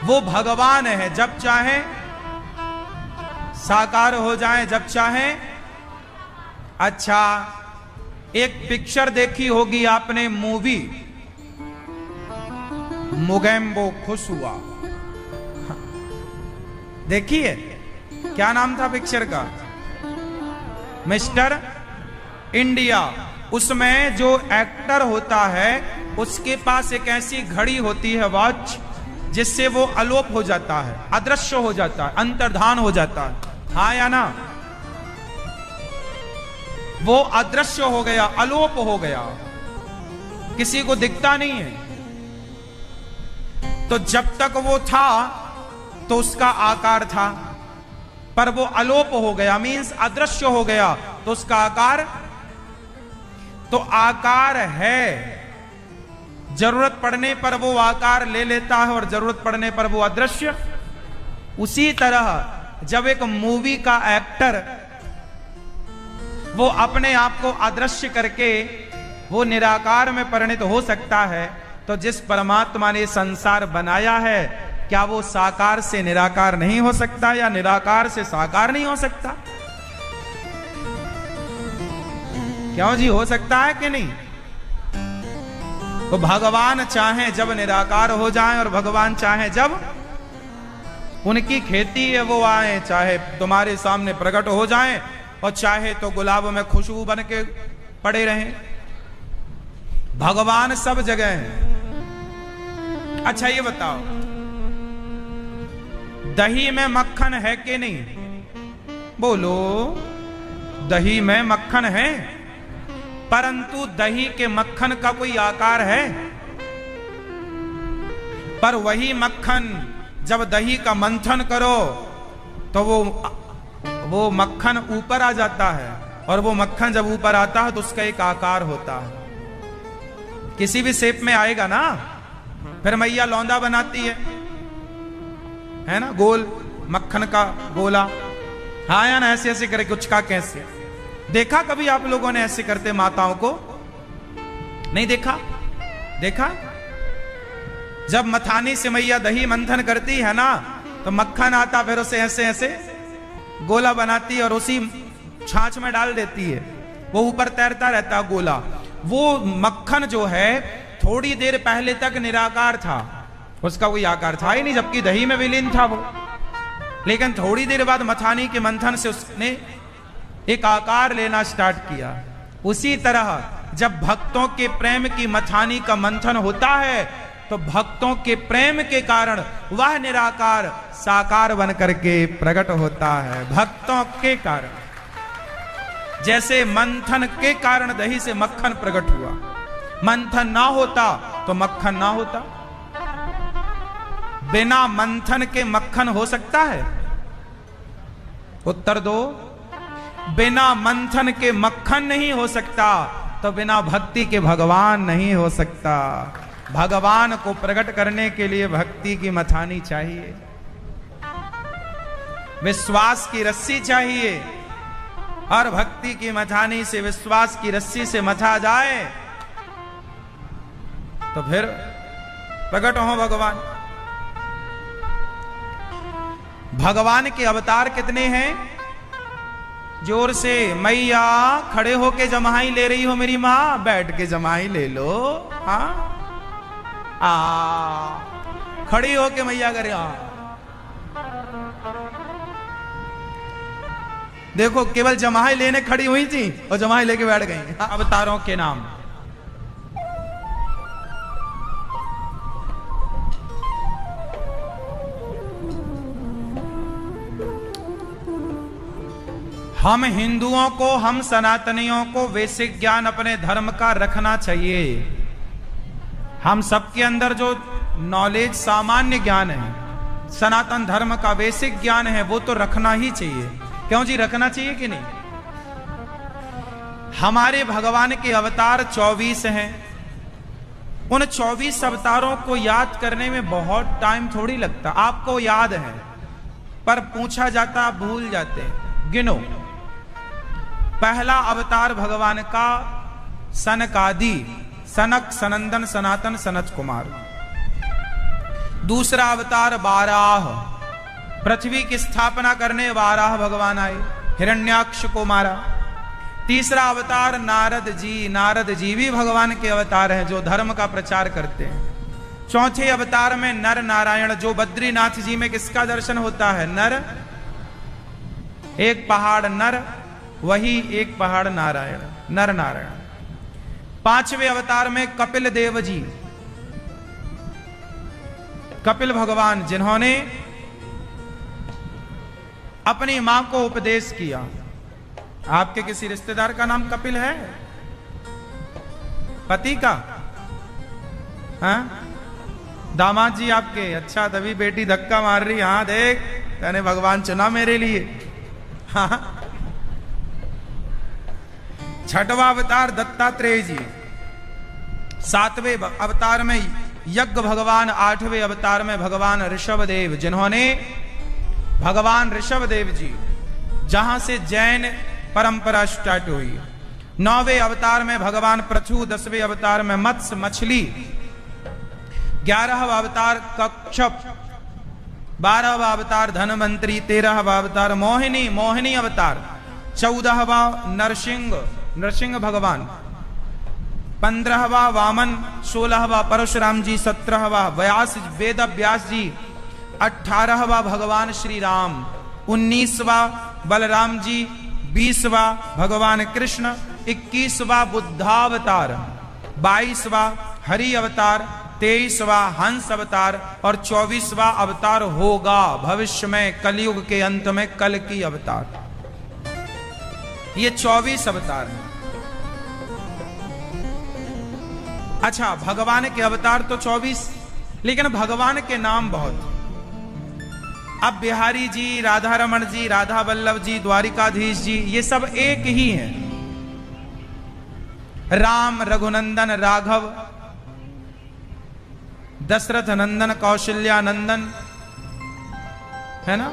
वो भगवान है, जब चाहे साकार हो जाए, जब चाहे। अच्छा, एक पिक्चर देखी होगी आपने, मूवी मोगेम्बो खुश हुआ, देखिए? क्या नाम था पिक्चर का? Mister India. उसमें जो एक्टर होता है उसके पास एक ऐसी घड़ी होती है, वॉच, जिससे वो अलोप हो जाता है, अदृश्य हो जाता है, अंतर्धान हो जाता है। हाँ या ना? वो अदृश्य हो गया, अलोप हो गया, किसी को दिखता नहीं है। तो जब तक वो था तो उसका आकार था, पर वो अलोप हो गया, मींस अदृश्य हो गया, तो उसका आकार, तो आकार है। जरूरत पड़ने पर वो आकार ले लेता है और जरूरत पड़ने पर वो अदृश्य। उसी तरह जब एक मूवी का एक्टर वो अपने आप को अदृश्य करके वो निराकार में परिणत हो सकता है, तो जिस परमात्मा ने संसार बनाया है, क्या वो साकार से निराकार नहीं हो सकता या निराकार से साकार नहीं हो सकता? क्यों जी, हो सकता है कि नहीं? तो भगवान चाहे जब निराकार हो जाएं और भगवान चाहे जब उनकी खेती है वो आए, चाहे तुम्हारे सामने प्रकट हो जाएं और चाहे तो गुलाब में खुशबू बन के पड़े रहें। भगवान सब जगह है। अच्छा ये बताओ, दही में मक्खन है कि नहीं? बोलो, दही में मक्खन है, परंतु दही के मक्खन का कोई आकार है? पर वही मक्खन जब दही का मंथन करो तो वो मक्खन ऊपर आ जाता है, और वो मक्खन जब ऊपर आता है तो उसका एक आकार होता है, किसी भी शेप में आएगा ना। फिर मैया लौंदा बनाती है ना, गोल मक्खन का गोला। हाँ या ना, ऐसे ऐसे करे कुछ का कैसे देखा कभी आप लोगों ने ऐसे करते माताओं को? नहीं देखा? देखा जब मथानी से मैया दही मंथन करती है ना, तो मक्खन आता, फिर उसे ऐसे ऐसे गोला बनाती है और उसी छाछ में डाल देती है, वो ऊपर तैरता रहता गोला। वो मक्खन जो है थोड़ी देर पहले तक निराकार था, उसका कोई आकार था ही नहीं, जबकि दही में विलीन था वो। लेकिन थोड़ी देर बाद मथानी के मंथन से उसने एक आकार लेना स्टार्ट किया। उसी तरह जब भक्तों के प्रेम की मथानी का मंथन होता है तो भक्तों के प्रेम के कारण वह निराकार साकार बन करके प्रकट होता है, भक्तों के कारण। जैसे मंथन के कारण दही से मक्खन प्रकट हुआ, मंथन ना होता तो मक्खन ना होता। बिना मंथन के मक्खन हो सकता है? उत्तर दो। बिना मंथन के मक्खन नहीं हो सकता, तो बिना भक्ति के भगवान नहीं हो सकता। भगवान को प्रकट करने के लिए भक्ति की मथानी चाहिए, विश्वास की रस्सी चाहिए, और भक्ति की मथानी से, विश्वास की रस्सी से मथा जाए तो फिर प्रकट हो भगवान। भगवान के अवतार कितने हैं? जोर से, मैया खड़े होके जमाई ले रही हो मेरी मां, बैठ के जमाई ले लो। हाँ, खड़ी होके मैया करे। देखो, केवल जमाई लेने खड़ी हुई थी और जमाई लेके बैठ गई। अवतारों के नाम। हम हिंदुओं को, हम सनातनियों को वैश्विक ज्ञान अपने धर्म का रखना चाहिए। हम सबके अंदर जो नॉलेज, सामान्य ज्ञान है, सनातन धर्म का वैश्विक ज्ञान है, वो तो रखना ही चाहिए। क्यों जी, रखना चाहिए कि नहीं? हमारे भगवान के अवतार 24 हैं। उन 24 अवतारों को याद करने में बहुत टाइम थोड़ी लगता। आपको याद है, पर पूछा जाता आप भूल जाते हैं। गिनो। पहला अवतार भगवान का सनकादि, सनक, सनंदन, सनातन, सनत कुमार। दूसरा अवतार वाराह, पृथ्वी की स्थापना करने वाराह भगवान आए, हिरण्याक्ष को मारा। तीसरा अवतार नारद जी, नारद जी भी भगवान के अवतार हैं जो धर्म का प्रचार करते हैं। चौथे अवतार में नर नारायण, जो बद्रीनाथ जी में किसका दर्शन होता है? नर, एक पहाड़ नर, वही एक पहाड़ नारायण, नर नारायण। पांचवें अवतार में कपिल देव जी, कपिल भगवान, जिन्होंने अपनी मां को उपदेश किया। आपके किसी रिश्तेदार का नाम कपिल है? पति का? हाँ, दामाद जी आपके? अच्छा, तभी बेटी धक्का मार रही। हाँ देख, तूने भगवान चुना मेरे लिए। हाँ। छठवां अवतार दत्तात्रेय जी, सातवें अवतार में यज्ञ भगवान, आठवें अवतार में भगवान ऋषभदेव, जिन्होंने, भगवान ऋषभदेव जी जहां से जैन परंपरा स्टार्ट हुई। नौवें अवतार में भगवान पृथु, 10वें अवतार में मत्स्य, मछली। 11वां अवतार कच्छप, 12वां अवतार धनवंतरी, 13वां अवतार मोहिनी, मोहिनी अवतार। 14वां नरसिंह, नरसिंह भगवान। 15वां वामन, 16वां परशुराम जी, 17वां व्यास, वेद व्यास जी। 18वां भगवान श्री राम। 19वां बलराम जी। 20वां भगवान कृष्ण। 21वां बुद्धावतार। 22वां हरि अवतार। 23वां हंस अवतार। और 24वां अवतार होगा भविष्य में, कलयुग के अंत में, कल की अवतार। ये 24 अवतार हैं। अच्छा, भगवान के अवतार तो 24, लेकिन भगवान के नाम बहुत। अब बिहारी जी, राधा रमण जी, राधा वल्लभ जी, द्वारिकाधीश जी, ये सब एक ही हैं। राम, रघुनंदन, राघव, दशरथ नंदन, कौशल्या नंदन, है ना,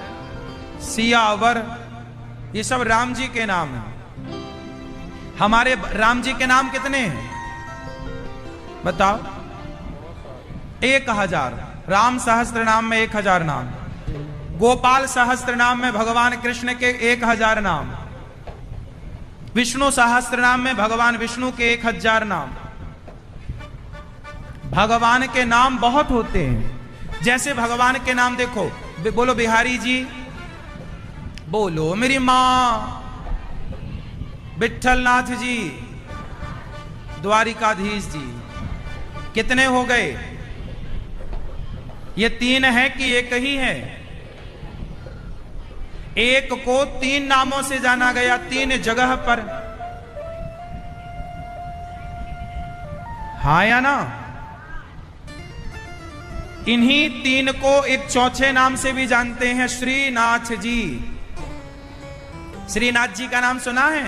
सियावर, ये सब राम जी के नाम हैं। हमारे राम जी के नाम कितने हैं बताओ? 1000। राम सहस्त्र नाम में 1000 नाम। गोपाल सहस्त्र नाम में भगवान कृष्ण के 1000 नाम। विष्णु सहस्त्र नाम में भगवान विष्णु के 1000 नाम। भगवान के नाम बहुत होते हैं। जैसे भगवान के नाम देखो, बोलो बिहारी जी, बोलो मेरी मां, विठलनाथ जी, द्वारिकाधीश जी। कितने हो गए? ये तीन है कि एक ही है? एक को तीन नामों से जाना गया, तीन जगह पर। हाँ या ना? इन्हीं तीन को एक चौथे नाम से भी जानते हैं, श्रीनाथ जी। श्रीनाथ जी का नाम सुना है?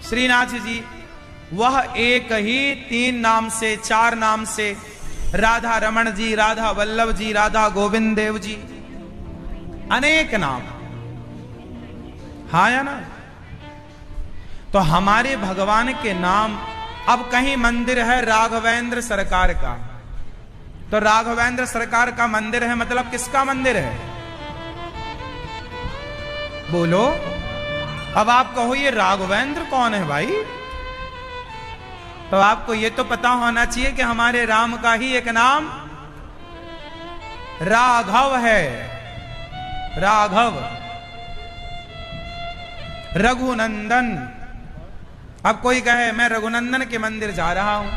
श्रीनाथ जी वह एक ही तीन नाम से, चार नाम से, राधा रमण जी, राधा वल्लभ जी, राधा गोविंद देव जी, अनेक नाम। हाँ या ना? तो हमारे भगवान के नाम, अब कहीं मंदिर है राघवेंद्र सरकार का, तो राघवेंद्र सरकार का मंदिर है, मतलब किसका मंदिर है? बोलो। अब आप कहो ये राघवेंद्र कौन है भाई? तो आपको ये तो पता होना चाहिए कि हमारे राम का ही एक नाम राघव है। राघव, रघुनंदन। अब कोई कहे मैं रघुनंदन के मंदिर जा रहा हूं,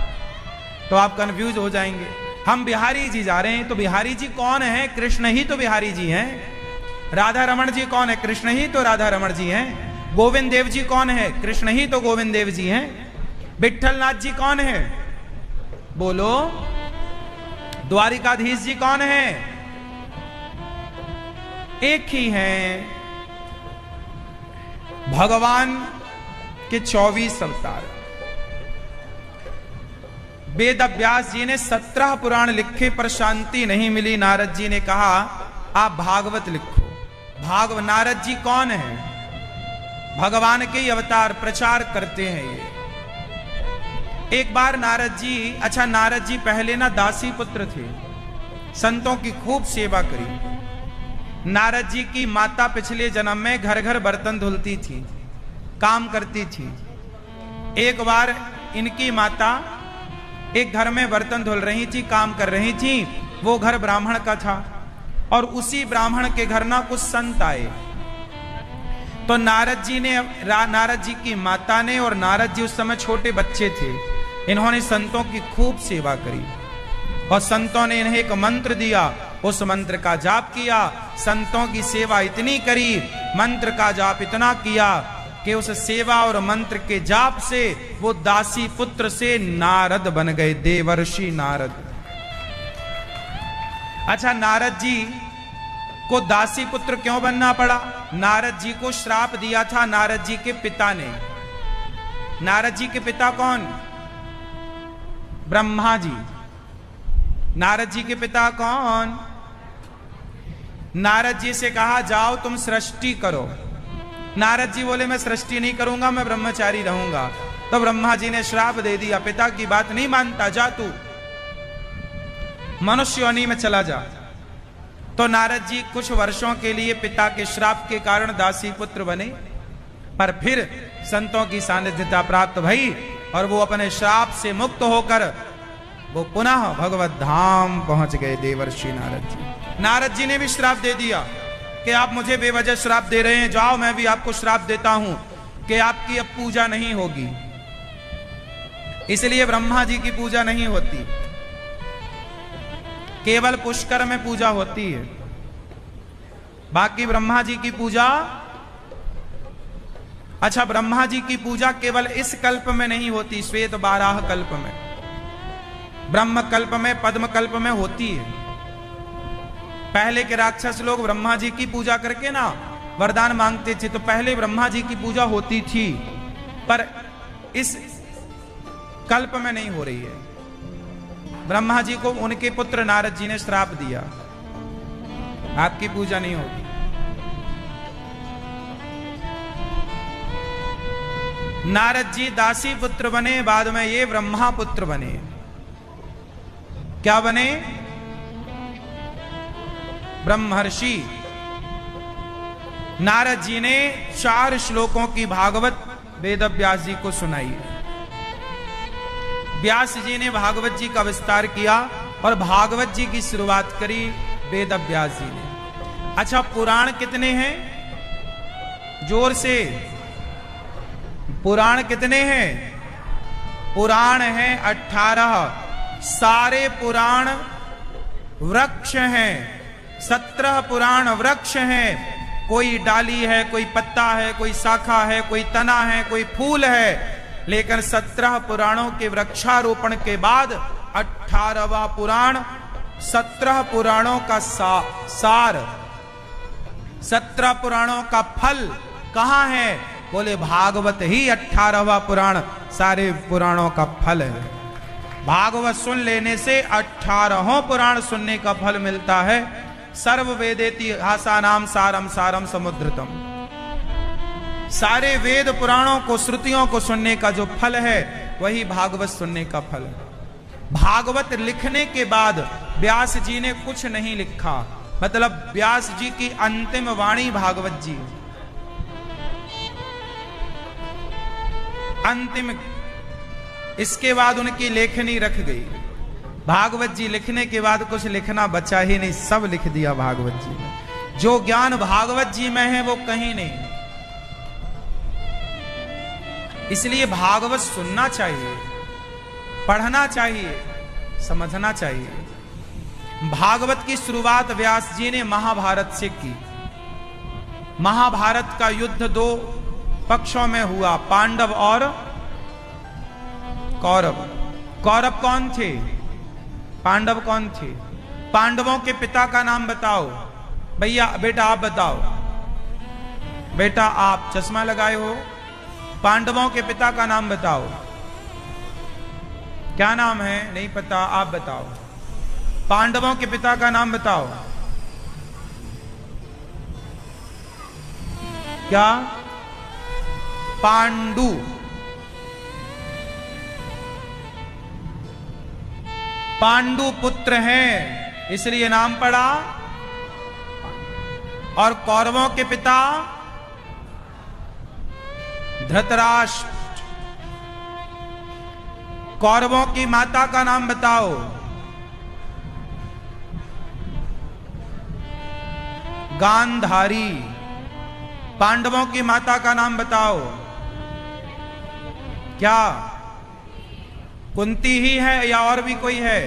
तो आप कंफ्यूज हो जाएंगे। हम बिहारी जी जा रहे हैं, तो बिहारी जी कौन है? कृष्ण ही तो बिहारी जी हैं। राधा रमण जी कौन है? कृष्ण ही तो राधा रमण जी हैं। गोविंद देव जी कौन है? कृष्ण ही तो गोविंद देव जी हैं। विठलनाथ जी कौन है? बोलो। द्वारिकाधीश जी कौन है? एक ही हैं। भगवान के 24 अवतार। वेद व्यास जी ने 17 पुराण लिखे पर शांति नहीं मिली। नारद जी ने कहा आप भागवत लिखो। नारद जी कौन है? भगवान के ही अवतार, प्रचार करते हैं ये। एक बार नारद जी पहले ना दासी पुत्र थे, संतों की खूब सेवा करी। नारद जी की माता पिछले जन्म में घर घर बर्तन धुलती थी, काम करती थी। एक बार इनकी माता एक घर में बर्तन धुल रही थी, काम कर रही थी। वो घर ब्राह्मण का था और उसी ब्राह्मण के घर ना कुछ संत आए। तो नारद जी की माता ने, और नारद जी उस समय छोटे बच्चे थे, इन्होंने संतों की खूब सेवा करी और संतों ने इन्हें एक मंत्र दिया। उस मंत्र का जाप किया। संतों की सेवा इतनी करी, मंत्र का जाप इतना किया कि उस सेवा और मंत्र के जाप से वो दासी पुत्र से नारद बन गए, देवर्षि नारद। अच्छा, नारद जी को दासी पुत्र क्यों बनना पड़ा? नारद जी को श्राप दिया था नारद जी के पिता ने। नारद जी के पिता कौन? ब्रह्मा जी। नारद जी के पिता कौन? नारद जी से कहा जाओ तुम सृष्टि करो। नारद जी बोले मैं सृष्टि नहीं करूंगा, मैं ब्रह्मचारी रहूंगा। तो ब्रह्मा जी ने श्राप दे दिया, पिता की बात नहीं मानता, जा तू मनुष्य योनि में चला जा। तो नारद जी कुछ वर्षों के लिए पिता के श्राप के कारण दासी पुत्र बने, पर फिर संतों की सानिध्यता प्राप्त भई और वो अपने श्राप से मुक्त होकर वो पुनः भगवत धाम पहुंच गए, देवर्षि नारद जी। नारद जी ने भी श्राप दे दिया कि आप मुझे बेवजह श्राप दे रहे हैं, जाओ मैं भी आपको श्राप देता हूं कि आपकी अब पूजा नहीं होगी। इसलिए ब्रह्मा जी की पूजा नहीं होती, केवल पुष्कर में पूजा होती है। बाकी ब्रह्मा जी की पूजा, अच्छा ब्रह्मा जी की पूजा केवल इस कल्प में नहीं होती, श्वेत बाराह कल्प में, ब्रह्म कल्प में, पद्म कल्प में होती है। पहले के राक्षस लोग ब्रह्मा जी की पूजा करके ना वरदान मांगते थे, तो पहले ब्रह्मा जी की पूजा होती थी, पर इस कल्प में नहीं हो रही है। ब्रह्मा जी को उनके पुत्र नारद जी ने श्राप दिया, आपकी पूजा नहीं होगी। नारद जी दासी पुत्र बने, बाद में ये ब्रह्मा पुत्र बने। क्या बने? ब्रह्मर्षि। नारद जी ने 4 श्लोकों की भागवत वेद व्यास जी को सुनाई। व्यास जी ने भागवत जी का विस्तार किया और भागवत जी की शुरुआत करी वेद व्यास जी ने। अच्छा, पुराण कितने हैं? जोर से, पुराण कितने हैं? पुराण हैं 18। सारे पुराण वृक्ष हैं, 17 पुराण वृक्ष हैं। कोई डाली है, कोई पत्ता है, कोई शाखा है, कोई तना है, कोई फूल है, लेकिन 17 पुराणों के वृक्षारोपण के बाद 18वां पुराण, 17 पुराणों का सार, 17 पुराणों का फल कहां है? बोले भागवत ही 18वां पुराण सारे पुराणों का फल है। भागवत सुन लेने से 18 पुराण सुनने का फल मिलता है। सर्व वेदेति हासानाम सारम सारम समुद्रतम। सारे वेद पुराणों को, श्रुतियों को सुनने का जो फल है वही भागवत सुनने का फल है। भागवत लिखने के बाद व्यास जी ने कुछ नहीं लिखा, मतलब व्यास जी की अंतिम वाणी भागवत जी, अंतिम, इसके बाद उनकी लेखनी रख गई। भागवत जी लिखने के बाद कुछ लिखना बचा ही नहीं, सब लिख दिया भागवत जी ने। जो ज्ञान भागवत जी में है वो कहीं नहीं। इसलिए भागवत सुनना चाहिए, पढ़ना चाहिए, समझना चाहिए। भागवत की शुरुआत व्यास जी ने महाभारत से की। महाभारत का युद्ध 2 पक्षों में हुआ, पांडव और कौरव। कौरव कौन थे? पांडव कौन थे? पांडवों के पिता का नाम बताओ भैया। बेटा आप बताओ, बेटा आप चश्मा लगाए हो, पांडवों के पिता का नाम बताओ। क्या नाम है? नहीं पता, आप बताओ। पांडवों के पिता का नाम बताओ। क्या? पांडु। पांडु पुत्र हैं इसलिए नाम पड़ा। और कौरवों के पिता धृतराष्ट्र। कौरवों की माता का नाम बताओ। गांधारी। पांडवों की माता का नाम बताओ। क्या कुंती ही है या और भी कोई है?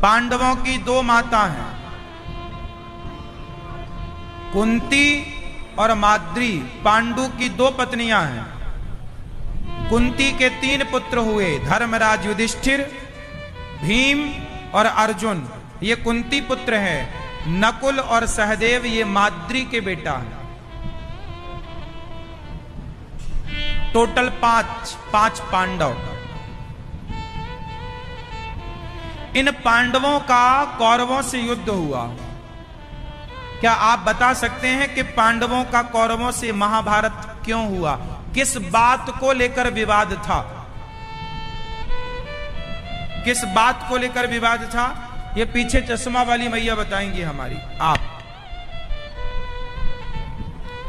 पांडवों की 2 माता हैं, कुंती और माद्री। पांडु की 2 पत्नियां हैं। कुंती के 3 पुत्र हुए, धर्मराज, युधिष्ठिर, भीम और अर्जुन। ये कुंती पुत्र हैं। नकुल और सहदेव ये माद्री के बेटा हैं। टोटल 5 पांडव। इन पांडवों का कौरवों से युद्ध हुआ। क्या आप बता सकते हैं कि पांडवों का कौरवों से महाभारत क्यों हुआ? किस बात को लेकर विवाद था? किस बात को लेकर विवाद था? ये पीछे चश्मा वाली मैया बताएंगी हमारी। आप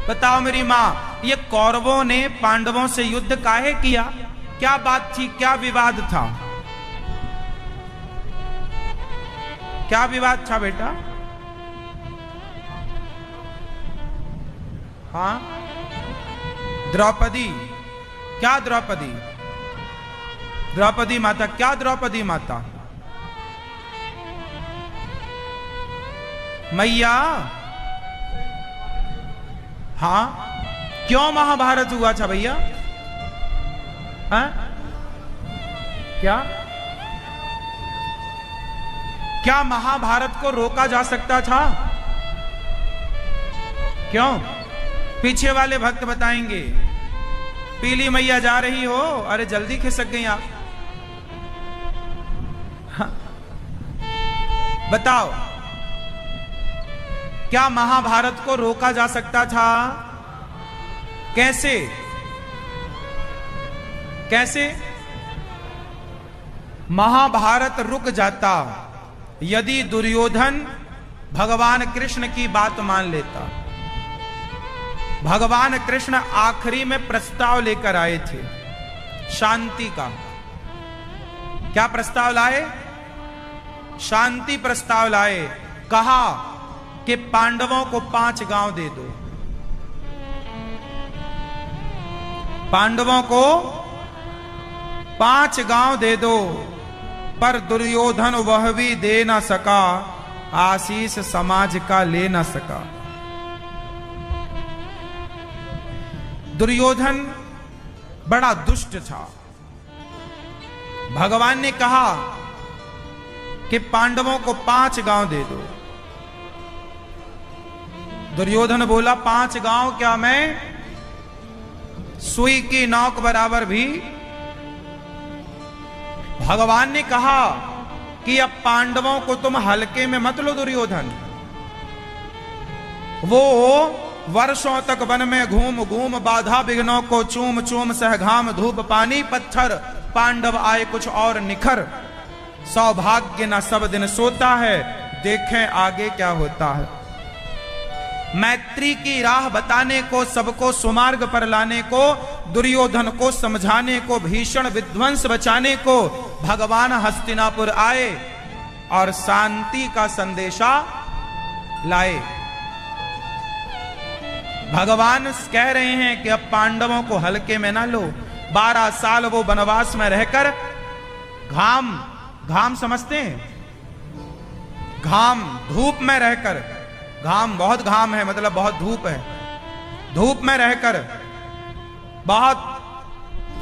बताओ मेरी मां, ये कौरवों ने पांडवों से युद्ध काहे किया? क्या बात थी? क्या विवाद था? क्या विवाद था बेटा? हाँ, द्रौपदी। क्या द्रौपदी? द्रौपदी माता। क्या द्रौपदी माता? मैया। हाँ, क्यों महाभारत हुआ था भैया? हाँ? क्या महाभारत को रोका जा सकता था? क्यों? पीछे वाले भक्त बताएंगे। पीली मैया जा रही हो, अरे जल्दी खिसक गई आप। हाँ। बताओ, क्या महाभारत को रोका जा सकता था? कैसे? कैसे महाभारत रुक जाता यदि दुर्योधन भगवान कृष्ण की बात मान लेता। भगवान कृष्ण आखिरी में प्रस्ताव लेकर आए थे शांति का। क्या प्रस्ताव लाए? शांति प्रस्ताव लाए। कहा कि पांडवों को 5 गांव दे दो। पांडवों को 5 गांव दे दो, पर दुर्योधन वह भी दे ना सका, आशीष समाज का ले ना सका। दुर्योधन बड़ा दुष्ट था। भगवान ने कहा कि पांडवों को 5 गांव दे दो। दुर्योधन बोला 5 गांव क्या मैं सुई की नोक बराबर भी? भगवान ने कहा कि अब पांडवों को तुम हल्के में मत लो दुर्योधन। वो वर्षों तक वन में घूम घूम बाधा विघ्नों को चूम चूम सहघाम धूप पानी पत्थर, पांडव आए कुछ और निखर। सौभाग्य न सब दिन सोता है, देखें आगे क्या होता है। मैत्री की राह बताने को, सबको सुमार्ग पर लाने को, दुर्योधन को समझाने को, भीषण विध्वंस बचाने को भगवान हस्तिनापुर आए और शांति का संदेशा लाए। भगवान कह रहे हैं कि अब पांडवों को हल्के में ना लो। 12 साल वो वनवास में रहकर घाम समझते हैं, घाम धूप में रहकर, घाम बहुत घाम है मतलब बहुत धूप है, धूप में रहकर बहुत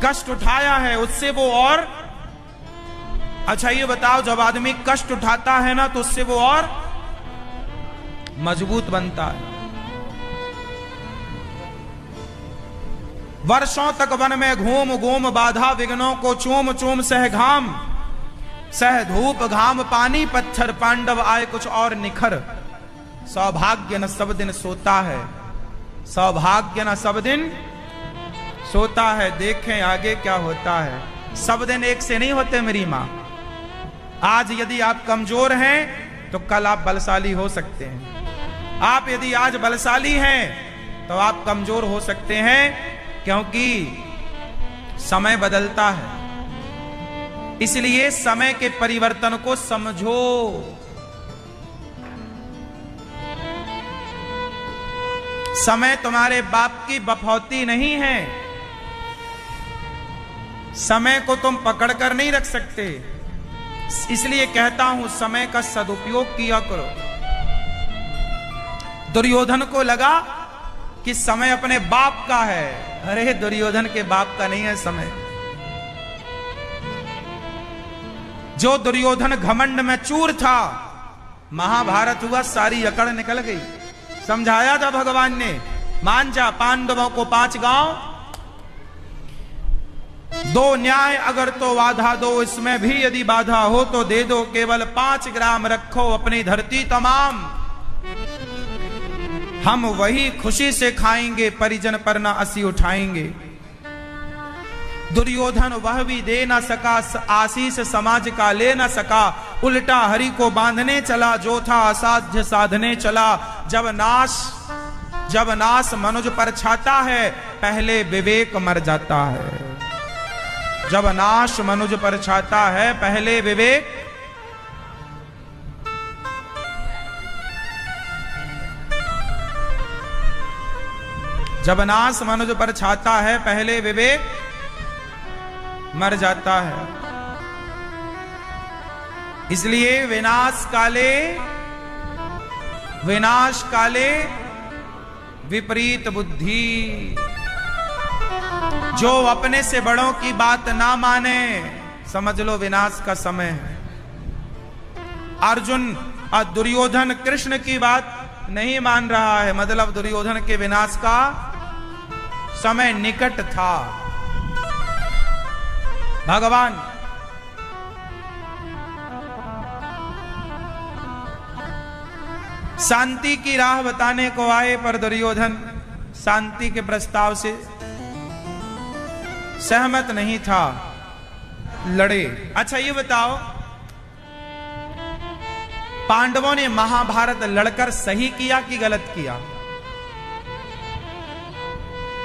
कष्ट उठाया है। उससे वो और अच्छा ये बताओ, जब आदमी कष्ट उठाता है ना तो उससे वो और मजबूत बनता है। वर्षों तक वन में घूम घूम बाधा विघ्नों को चूम चूम सह घाम, सह धूप घाम पानी पत्थर, पांडव आए कुछ और निखर। सौभाग्य न सब दिन सोता है, सौभाग्य न सब दिन सोता है, देखें आगे क्या होता है। सब दिन एक से नहीं होते मेरी मां। आज यदि आप कमजोर हैं तो कल आप बलशाली हो सकते हैं। आप यदि आज बलशाली हैं तो आप कमजोर हो सकते हैं, क्योंकि समय बदलता है। इसलिए समय के परिवर्तन को समझो। समय तुम्हारे बाप की बफौती नहीं है। समय को तुम पकड़कर नहीं रख सकते। इसलिए कहता हूं समय का सदुपयोग किया करो। दुर्योधन को लगा कि समय अपने बाप का है। अरे दुर्योधन के बाप का नहीं है समय। जो दुर्योधन घमंड में चूर था, महाभारत हुआ सारी अकड़ निकल गई। समझाया था भगवान ने, मान जा पांडवों को 5 गांव दो, न्याय अगर तो वाधा दो, इसमें भी यदि बाधा हो तो दे दो। केवल 5 ग्राम रखो अपनी धरती तमाम, हम वही खुशी से खाएंगे, परिजन पर ना असी उठाएंगे। दुर्योधन वह भी दे ना सका, आशीष समाज का ले ना सका। उल्टा हरि को बांधने चला, जो था असाध्य साधने चला। जब नाश मनुज पर छाता है, पहले विवेक मर जाता है। जब नाश मनुज पर छाता है, पहले विवेक जब नाश मनुज पर छाता है, पहले विवेक मर जाता है। इसलिए विनाश काले विपरीत बुद्धि। जो अपने से बड़ों की बात ना माने, समझ लो विनाश का समय है। अर्जुन और दुर्योधन कृष्ण की बात नहीं मान रहा है, मतलब दुर्योधन के विनाश का समय निकट था। भगवान शांति की राह बताने को आए, पर दुर्योधन शांति के प्रस्ताव से सहमत नहीं था, लड़े। अच्छा ये बताओ, पांडवों ने महाभारत लड़कर सही किया कि गलत किया?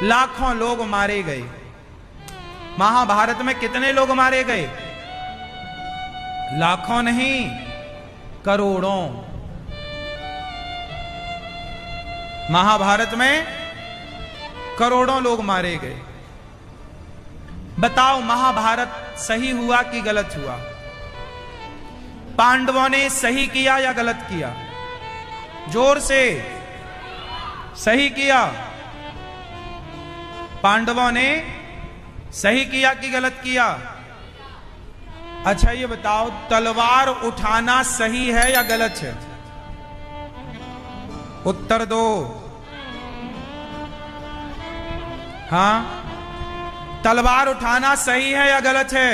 लाखों लोग मारे गए। महाभारत में कितने लोग मारे गए? लाखों नहीं, करोड़ों। महाभारत में करोड़ों लोग मारे गए। बताओ महाभारत सही हुआ कि गलत हुआ? पांडवों ने सही किया या गलत किया? जोर से। सही किया। पांडवों ने सही किया कि गलत किया? अच्छा ये बताओ, तलवार उठाना सही है या गलत है? उत्तर दो। हां, तलवार उठाना सही है या गलत है?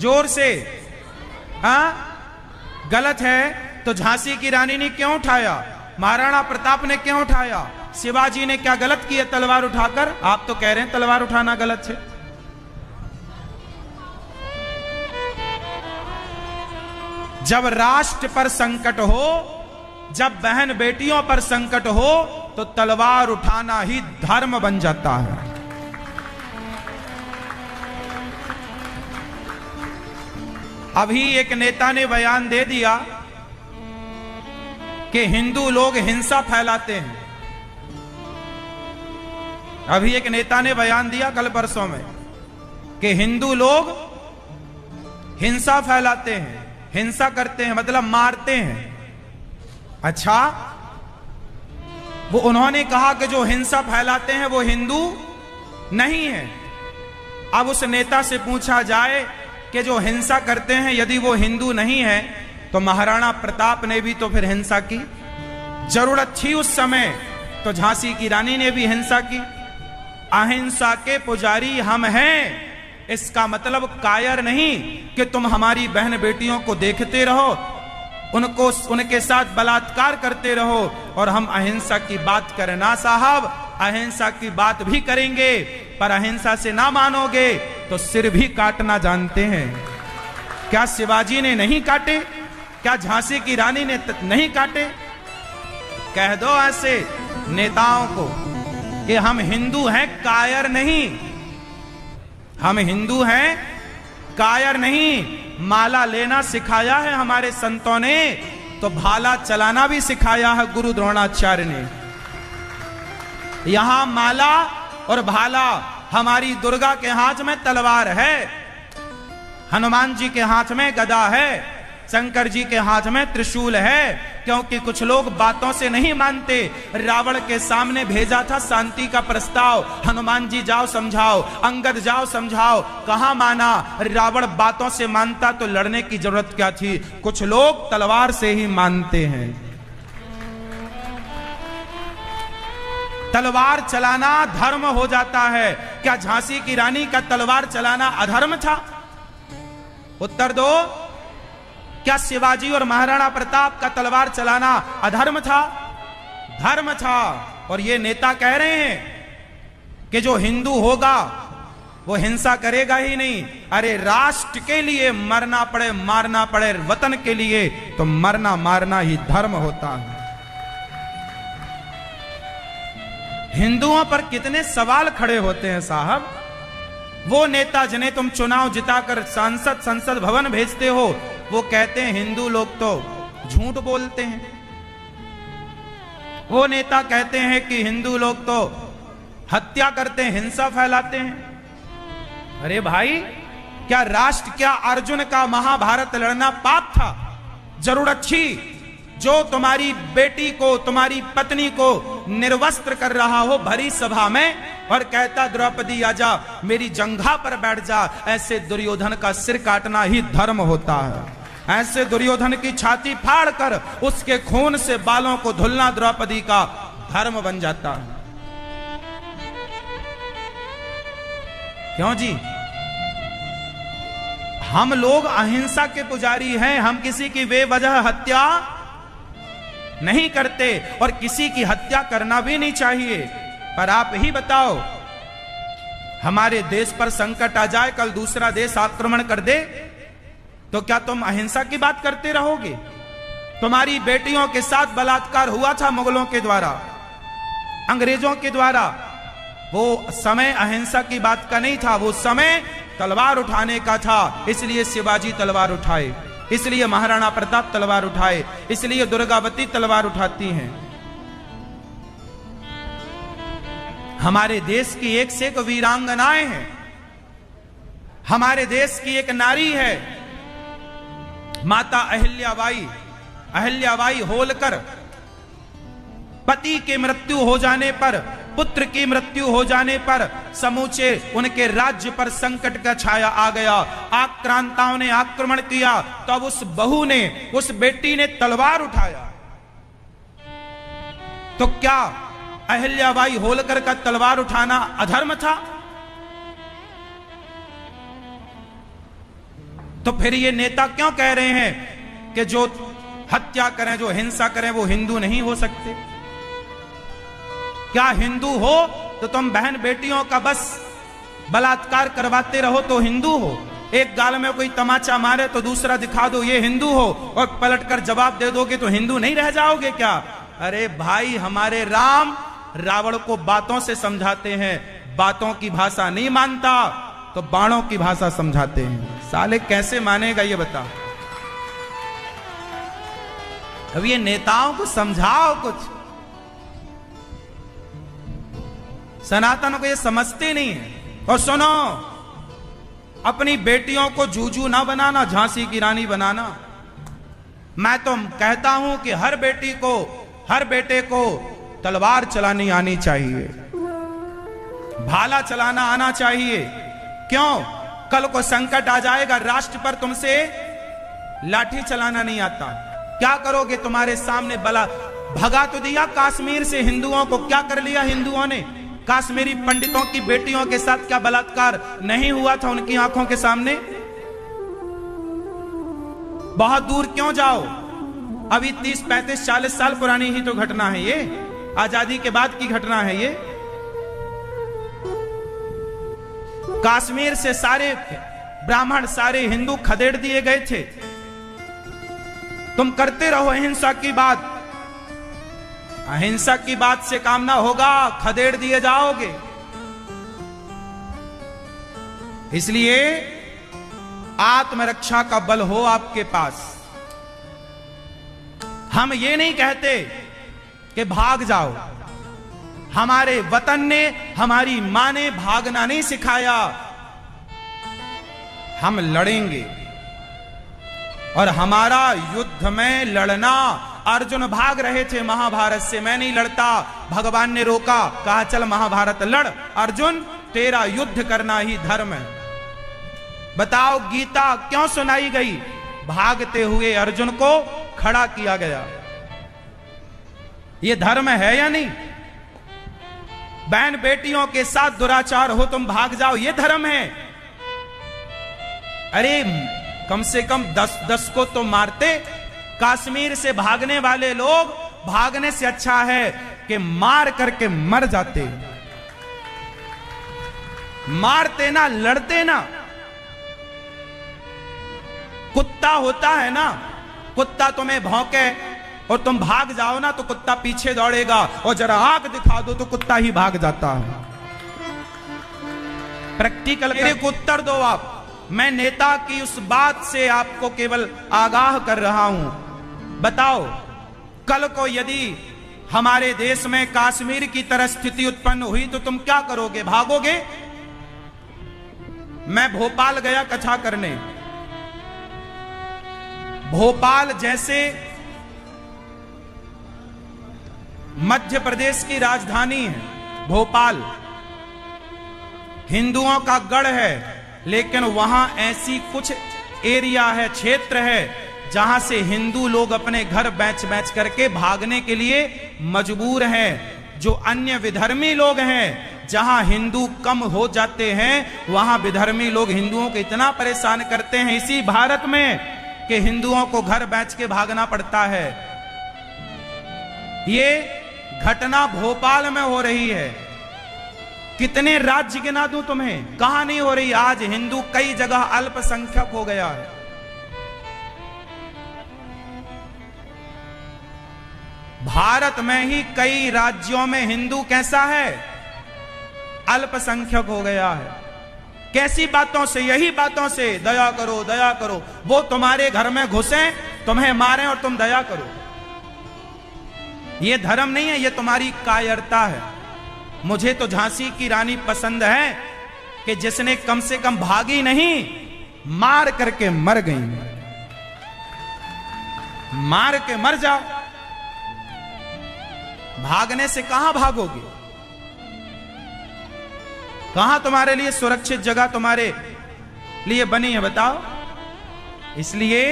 जोर से। हां, गलत है। तो झांसी की रानी ने क्यों उठाया? महाराणा प्रताप ने क्यों उठाया? शिवाजी ने क्या गलत किया तलवार उठाकर? आप तो कह रहे हैं तलवार उठाना गलत है। जब राष्ट्र पर संकट हो, जब बहन बेटियों पर संकट हो, तो तलवार उठाना ही धर्म बन जाता है। अभी एक नेता ने बयान दे दिया कि हिंदू लोग हिंसा फैलाते हैं। अभी एक नेता ने बयान दिया कल परसों में कि हिंदू लोग हिंसा फैलाते हैं, हिंसा करते हैं, मतलब मारते हैं। अच्छा, वो उन्होंने कहा कि जो हिंसा फैलाते हैं वो हिंदू नहीं है। अब उस नेता से पूछा जाए कि जो हिंसा करते हैं यदि वो हिंदू नहीं है, तो महाराणा प्रताप ने भी तो फिर हिंसा की। जरूरत थी उस समय तो झांसी की रानी ने भी हिंसा की। अहिंसा के पुजारी हम हैं, इसका मतलब कायर नहीं कि तुम हमारी बहन बेटियों को देखते रहो, उनको उनके साथ बलात्कार करते रहो और हम अहिंसा की बात करें। ना साहब, अहिंसा की बात भी करेंगे, पर अहिंसा से ना मानोगे तो सिर भी काटना जानते हैं। क्या शिवाजी ने नहीं काटे? क्या झांसी की रानी ने नहीं काटे? कह दो ऐसे नेताओं को कि हम हिंदू हैं, कायर नहीं। हम हिंदू हैं, कायर नहीं। माला लेना सिखाया है हमारे संतों ने, तो भाला चलाना भी सिखाया है गुरु द्रोणाचार्य ने। यहां माला और भाला, हमारी दुर्गा के हाथ में तलवार है, हनुमान जी के हाथ में गदा है, शंकर जी के हाथ में त्रिशूल है। क्योंकि कुछ लोग बातों से नहीं मानते। रावण के सामने भेजा था शांति का प्रस्ताव, हनुमान जी जाओ समझाओ, अंगद जाओ समझाओ, कहां माना? रावण बातों से मानता तो लड़ने की जरूरत क्या थी? कुछ लोग तलवार से ही मानते हैं। तलवार चलाना धर्म हो जाता है। क्या झांसी की रानी का तलवार चलाना अधर्म था? उत्तर दो। क्या शिवाजी और महाराणा प्रताप का तलवार चलाना अधर्म था? धर्म था। और ये नेता कह रहे हैं कि जो हिंदू होगा वो हिंसा करेगा ही नहीं। अरे राष्ट्र के लिए मरना पड़े मारना पड़े, वतन के लिए तो मरना मारना ही धर्म होता है। हिंदुओं पर कितने सवाल खड़े होते हैं साहब। वो नेता जिन्हें तुम चुनाव जिताकर संसद भवन भेजते हो, वो कहते हैं हिंदू लोग तो झूठ बोलते हैं। वो नेता कहते हैं कि हिंदू लोग तो हत्या करते हैं, हिंसा फैलाते हैं। अरे भाई, क्या राष्ट्र, क्या अर्जुन का महाभारत लड़ना पाप था? जरूरत थी? जो तुम्हारी बेटी को, तुम्हारी पत्नी को निर्वस्त्र कर रहा हो भरी सभा में और कहता द्रौपदी आजा मेरी जंघा पर बैठ जा, ऐसे दुर्योधन का सिर काटना ही धर्म होता है। ऐसे दुर्योधन की छाती फाड़कर उसके खून से बालों को धुलना द्रौपदी का धर्म बन जाता है। क्यों जी? हम लोग अहिंसा के पुजारी हैं, हम किसी की बेवजह हत्या नहीं करते और किसी की हत्या करना भी नहीं चाहिए। पर आप ही बताओ, हमारे देश पर संकट आ जाए, कल दूसरा देश आक्रमण कर दे, तो क्या तुम अहिंसा की बात करते रहोगे? तुम्हारी बेटियों के साथ बलात्कार हुआ था मुगलों के द्वारा, अंग्रेजों के द्वारा। वो समय अहिंसा की बात का नहीं था, वो समय तलवार उठाने का था। इसलिए शिवाजी तलवार उठाए, इसलिए महाराणा प्रताप तलवार उठाए, इसलिए दुर्गावती तलवार उठाती हैं। हमारे देश की एक से एक वीरांगनाएं हैं। हमारे देश की एक नारी है माता अहिल्याबाई। अहिल्याबाई होलकर पति की मृत्यु हो जाने पर, पुत्र की मृत्यु हो जाने पर समूचे उनके राज्य पर संकट का छाया आ गया। आक्रांताओं ने आक्रमण किया, तब उस बहू ने, उस बेटी ने तलवार उठाया। तो क्या अहिल्याबाई होलकर का तलवार उठाना अधर्म था? तो फिर ये नेता क्यों कह रहे हैं कि जो हत्या करें, जो हिंसा करें, वो हिंदू नहीं हो सकते? क्या हिंदू हो तो तुम बहन बेटियों का बस बलात्कार करवाते रहो तो हिंदू हो? एक गाल में कोई तमाचा मारे तो दूसरा दिखा दो ये हिंदू हो, और पलटकर जवाब दे दोगे तो हिंदू नहीं रह जाओगे क्या? अरे भाई, हमारे राम रावण को बातों से समझाते हैं, बातों की भाषा नहीं मानता तो बाणों की भाषा समझाते हैं। साले कैसे मानेगा ये बता? अब ये नेताओं को समझाओ कुछ। सनातन को ये समझते नहीं है। और सुनो, अपनी बेटियों को जूजू ना बनाना, झांसी की रानी बनाना। मैं तो कहता हूं कि हर बेटी को, हर बेटे को तलवार चलानी आनी चाहिए, भाला चलाना आना चाहिए। क्यों? कल को संकट आ जाएगा राष्ट्र पर, तुमसे लाठी चलाना नहीं आता, क्या करोगे? तुम्हारे सामने बला भगा तो दिया कश्मीर से हिंदुओं को, क्या कर लिया हिंदुओं ने? कश्मीरी पंडितों की बेटियों के साथ क्या बलात्कार नहीं हुआ था उनकी आंखों के सामने? बहुत दूर क्यों जाओ, अभी 30, 35, 40 साल पुरानी ही तो घटना है ये, आजादी के बाद की घटना है ये। कश्मीर से सारे ब्राह्मण, सारे हिंदू खदेड़ दिए गए थे। तुम करते रहो अहिंसा की बात, अहिंसा की बात से काम ना होगा, खदेड़ दिए जाओगे। इसलिए आत्मरक्षा का बल हो आपके पास। हम ये नहीं कहते कि भाग जाओ, हमारे वतन ने, हमारी मां ने भागना नहीं सिखाया। हम लड़ेंगे और हमारा युद्ध में लड़ना, अर्जुन भाग रहे थे महाभारत से, मैं नहीं लड़ता, भगवान ने रोका, कहा चल महाभारत लड़ अर्जुन, तेरा युद्ध करना ही धर्म है। बताओ गीता क्यों सुनाई गई? भागते हुए अर्जुन को खड़ा किया गया। ये धर्म है या नहीं? बहन बेटियों के साथ दुराचार हो, तुम भाग जाओ, ये धर्म है? अरे कम से कम 10 को तो मारते। कश्मीर से भागने वाले लोग, भागने से अच्छा है कि मार करके मर जाते, मारते ना, लड़ते ना। कुत्ता होता है ना, कुत्ता तुम्हें भौंके और तुम भाग जाओ ना तो कुत्ता पीछे दौड़ेगा, और जरा आंख दिखा दो तो कुत्ता ही भाग जाता है। प्रैक्टिकल मेरे को उत्तर दो आप। मैं नेता की उस बात से आपको केवल आगाह कर रहा हूं। बताओ कल को यदि हमारे देश में कश्मीर की तरह स्थिति उत्पन्न हुई तो तुम क्या करोगे? भागोगे? मैं भोपाल गया कथा करने। भोपाल जैसे मध्य प्रदेश की राजधानी है, भोपाल हिंदुओं का गढ़ है, लेकिन वहां ऐसी कुछ एरिया है, क्षेत्र है, जहां से हिंदू लोग अपने घर बेच बेच करके भागने के लिए मजबूर हैं। जो अन्य विधर्मी लोग हैं, जहां हिंदू कम हो जाते हैं, वहां विधर्मी लोग हिंदुओं को इतना परेशान करते हैं इसी भारत में कि हिंदुओं को घर बेच के भागना पड़ता है। ये घटना भोपाल में हो रही है। कितने राज्य गिना दूं तुम्हें, कहां नहीं हो रही? आज हिंदू कई जगह अल्पसंख्यक हो गया है। भारत में ही कई राज्यों में हिंदू कैसा है? अल्पसंख्यक हो गया है। कैसी बातों से? यही बातों से, दया करो दया करो। वो तुम्हारे घर में घुसे, तुम्हें मारें और तुम दया करो। ये धर्म नहीं है, ये तुम्हारी कायरता है। मुझे तो झांसी की रानी पसंद है, कि जिसने कम से कम भागी नहीं, मार करके मर गई। मार के मर जाओ, भागने से कहां भागोगे? कहां तुम्हारे लिए सुरक्षित जगह तुम्हारे लिए बनी है बताओ? इसलिए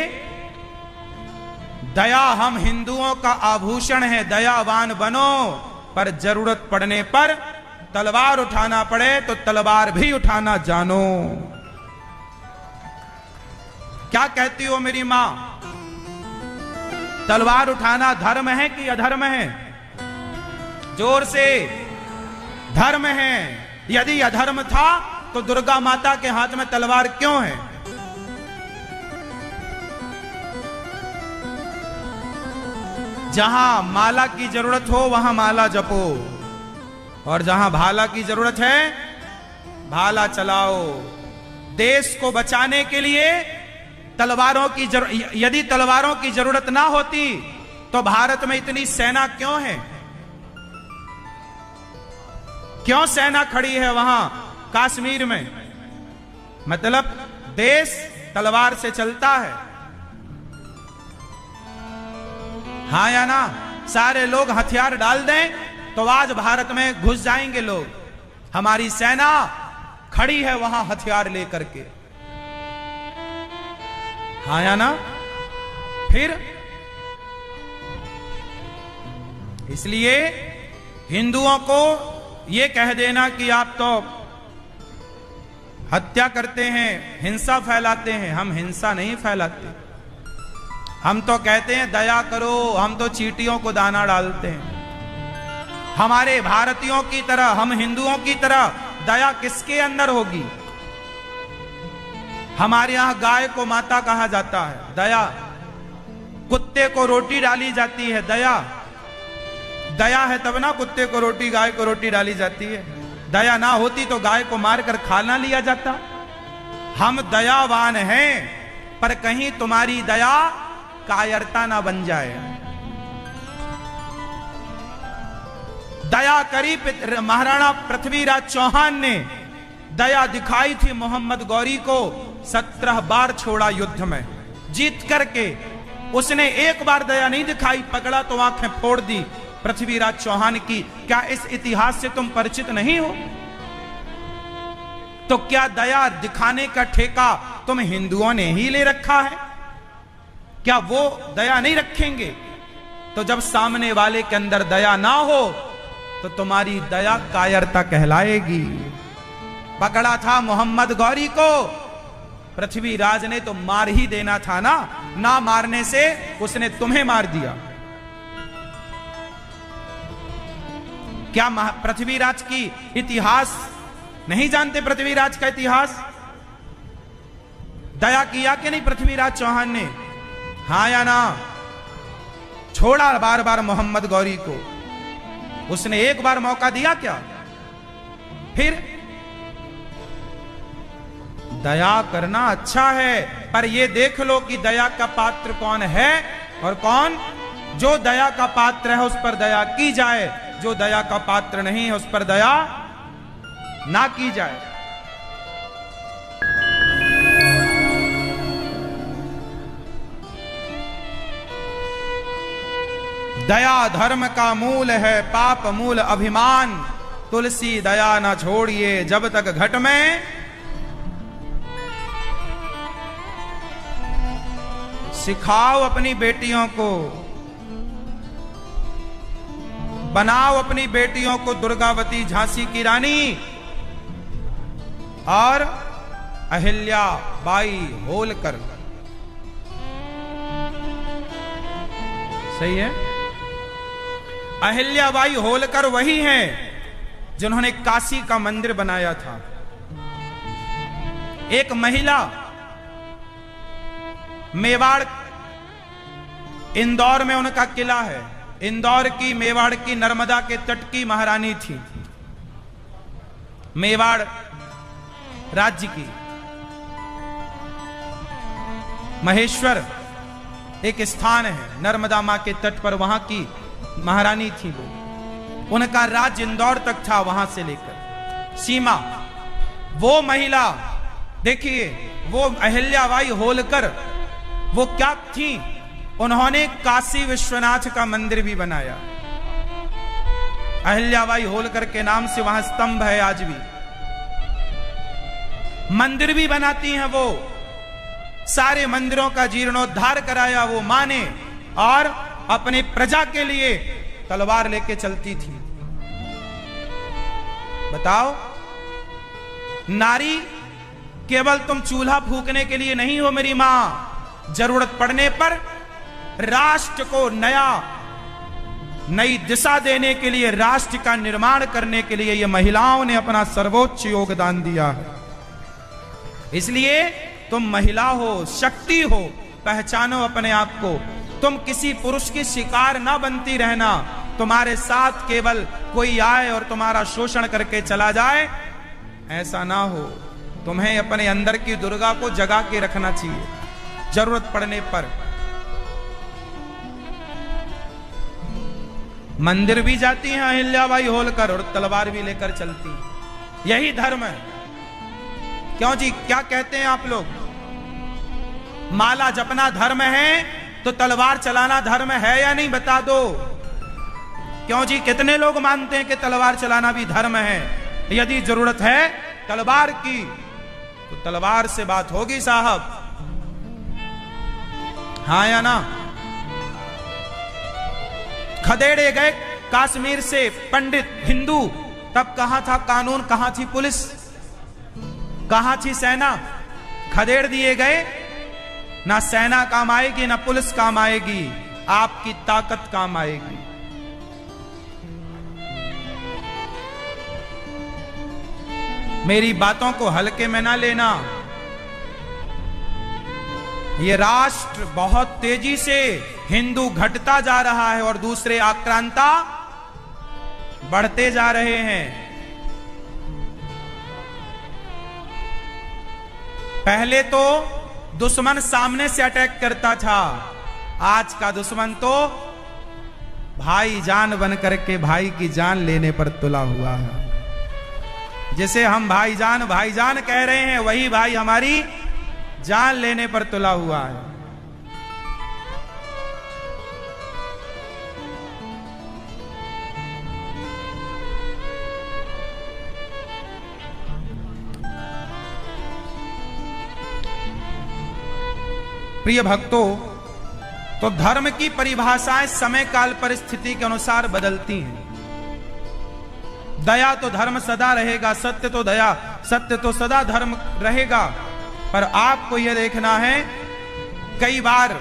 दया हम हिंदुओं का आभूषण है। दयावान बनो, पर जरूरत पड़ने पर तलवार उठाना पड़े तो तलवार भी उठाना जानो। क्या कहती हो मेरी मां? तलवार उठाना धर्म है कि अधर्म है? जोर से। धर्म है। यदि अधर्म था तो दुर्गा माता के हाथ में तलवार क्यों है? जहां माला की जरूरत हो वहां माला जपो, और जहां भाला की जरूरत है भाला चलाओ। देश को बचाने के लिए तलवारों की यदि तलवारों की जरूरत ना होती तो भारत में इतनी सेना क्यों है? क्यों सेना खड़ी है वहां कश्मीर में? मतलब देश तलवार से चलता है। हाँ या ना? सारे लोग हथियार डाल दें तो आज भारत में घुस जाएंगे लोग। हमारी सेना खड़ी है वहां हथियार लेकर के। हाँ या ना? फिर इसलिए हिंदुओं को यह कह देना कि आप तो हत्या करते हैं, हिंसा फैलाते हैं, हम हिंसा नहीं फैलाते। हम तो कहते हैं दया करो, हम तो चींटियों को दाना डालते हैं। हमारे भारतीयों की तरह, हम हिंदुओं की तरह दया किसके अंदर होगी? हमारे यहां गाय को माता कहा जाता है, दया। कुत्ते को रोटी डाली जाती है, दया। दया है तब ना कुत्ते को रोटी, गाय को रोटी डाली जाती है। दया ना होती तो गाय को मारकर खाना लिया जाता। हम दयावान हैं, पर कहीं तुम्हारी दया कायरता ना बन जाए। दया करी महाराणा पृथ्वीराज चौहान ने दया दिखाई थी मोहम्मद गौरी को। 17 बार छोड़ा युद्ध में, जीत करके। उसने एक बार दया नहीं दिखाई, पकड़ा तो आंखें फोड़ दी पृथ्वीराज चौहान की। क्या इस इतिहास से तुम परिचित नहीं हो? तो क्या दया दिखाने का ठेका तुम हिंदुओं ने ही ले रखा है? क्या वो दया नहीं रखेंगे? तो जब सामने वाले के अंदर दया ना हो तो तुम्हारी दया कायरता कहलाएगी। पकड़ा था मोहम्मद गौरी को, पृथ्वीराज ने तो मार ही देना था ना। ना मारने से उसने तुम्हें मार दिया। क्या पृथ्वीराज की इतिहास नहीं जानते? पृथ्वीराज का इतिहास दया किया कि नहीं पृथ्वीराज चौहान ने? हाँ या ना? छोड़ा बार बार मोहम्मद गौरी को। उसने एक बार मौका दिया क्या? फिर दया करना अच्छा है, पर यह देख लो कि दया का पात्र कौन है और कौन। जो दया का पात्र है उस पर दया की जाए, जो दया का पात्र नहीं है उस पर दया ना की जाए। दया धर्म का मूल है, पाप मूल अभिमान। तुलसी दया ना छोड़िए जब तक घट में सिखाओ अपनी बेटियों को, बनाओ अपनी बेटियों को दुर्गावती, झांसी की रानी और अहिल्या बाई होलकर। सही है? अहिल्याबाई होलकर वही हैं जिन्होंने काशी का मंदिर बनाया था। एक महिला मेवाड़, इंदौर में उनका किला है। इंदौर की, मेवाड़ की, नर्मदा के तट की महारानी थी। मेवाड़ राज्य की महेश्वर एक स्थान है नर्मदा मां के तट पर, वहां की महारानी थी वो। उनका राज्य इंदौर तक था, वहां से लेकर सीमा। वो महिला देखिए, वो अहिल्याबाई होलकर, वो क्या थी, उन्होंने काशी विश्वनाथ का मंदिर भी बनाया। अहिल्याबाई होलकर के नाम से वहां स्तंभ है, आज भी मंदिर भी बनाती हैं वो। सारे मंदिरों का जीर्णोद्धार कराया वो मां ने, और अपने प्रजा के लिए तलवार लेके चलती थी। बताओ, नारी केवल तुम चूल्हा फूकने के लिए नहीं हो मेरी मां, जरूरत पड़ने पर राष्ट्र को नई दिशा देने के लिए, राष्ट्र का निर्माण करने के लिए ये महिलाओं ने अपना सर्वोच्च योगदान दिया है। इसलिए तुम महिला हो, शक्ति हो, पहचानो अपने आप को। तुम किसी पुरुष की शिकार ना बनती रहना। तुम्हारे साथ केवल कोई आए और तुम्हारा शोषण करके चला जाए, ऐसा ना हो। तुम्हें अपने अंदर की दुर्गा को जगा के रखना चाहिए, जरूरत पड़ने पर। मंदिर भी जाती हैं अहिल्याबाई होलकर और तलवार भी लेकर चलती। यही धर्म है। क्यों जी, क्या कहते हैं आप लोग? माला जपना धर्म है तो तलवार चलाना धर्म है या नहीं, बता दो। क्यों जी, कितने लोग मानते हैं कि तलवार चलाना भी धर्म है? यदि जरूरत है तलवार की तो तलवार से बात होगी साहब, हाँ या ना? खदेड़े गए कश्मीर से पंडित हिंदू, तब कहां था कानून, कहां थी पुलिस, कहां थी सेना? खदेड़ दिए गए। ना सेना काम आएगी, ना पुलिस काम आएगी, आपकी ताकत काम आएगी। मेरी बातों को हल्के में ना लेना। ये राष्ट्र बहुत तेजी से हिंदू घटता जा रहा है और दूसरे आक्रांता बढ़ते जा रहे हैं। पहले तो दुश्मन सामने से अटैक करता था, आज का दुश्मन तो भाई जान बन करके भाई की जान लेने पर तुला हुआ है। जिसे हम भाईजान कह रहे हैं, वही भाई हमारी जान लेने पर तुला हुआ है। प्रिय भक्तों, तो धर्म की परिभाषाएं समय काल परिस्थिति के अनुसार बदलती हैं। दया तो धर्म सदा रहेगा, सत्य तो सदा धर्म रहेगा। पर आपको यह देखना है, कई बार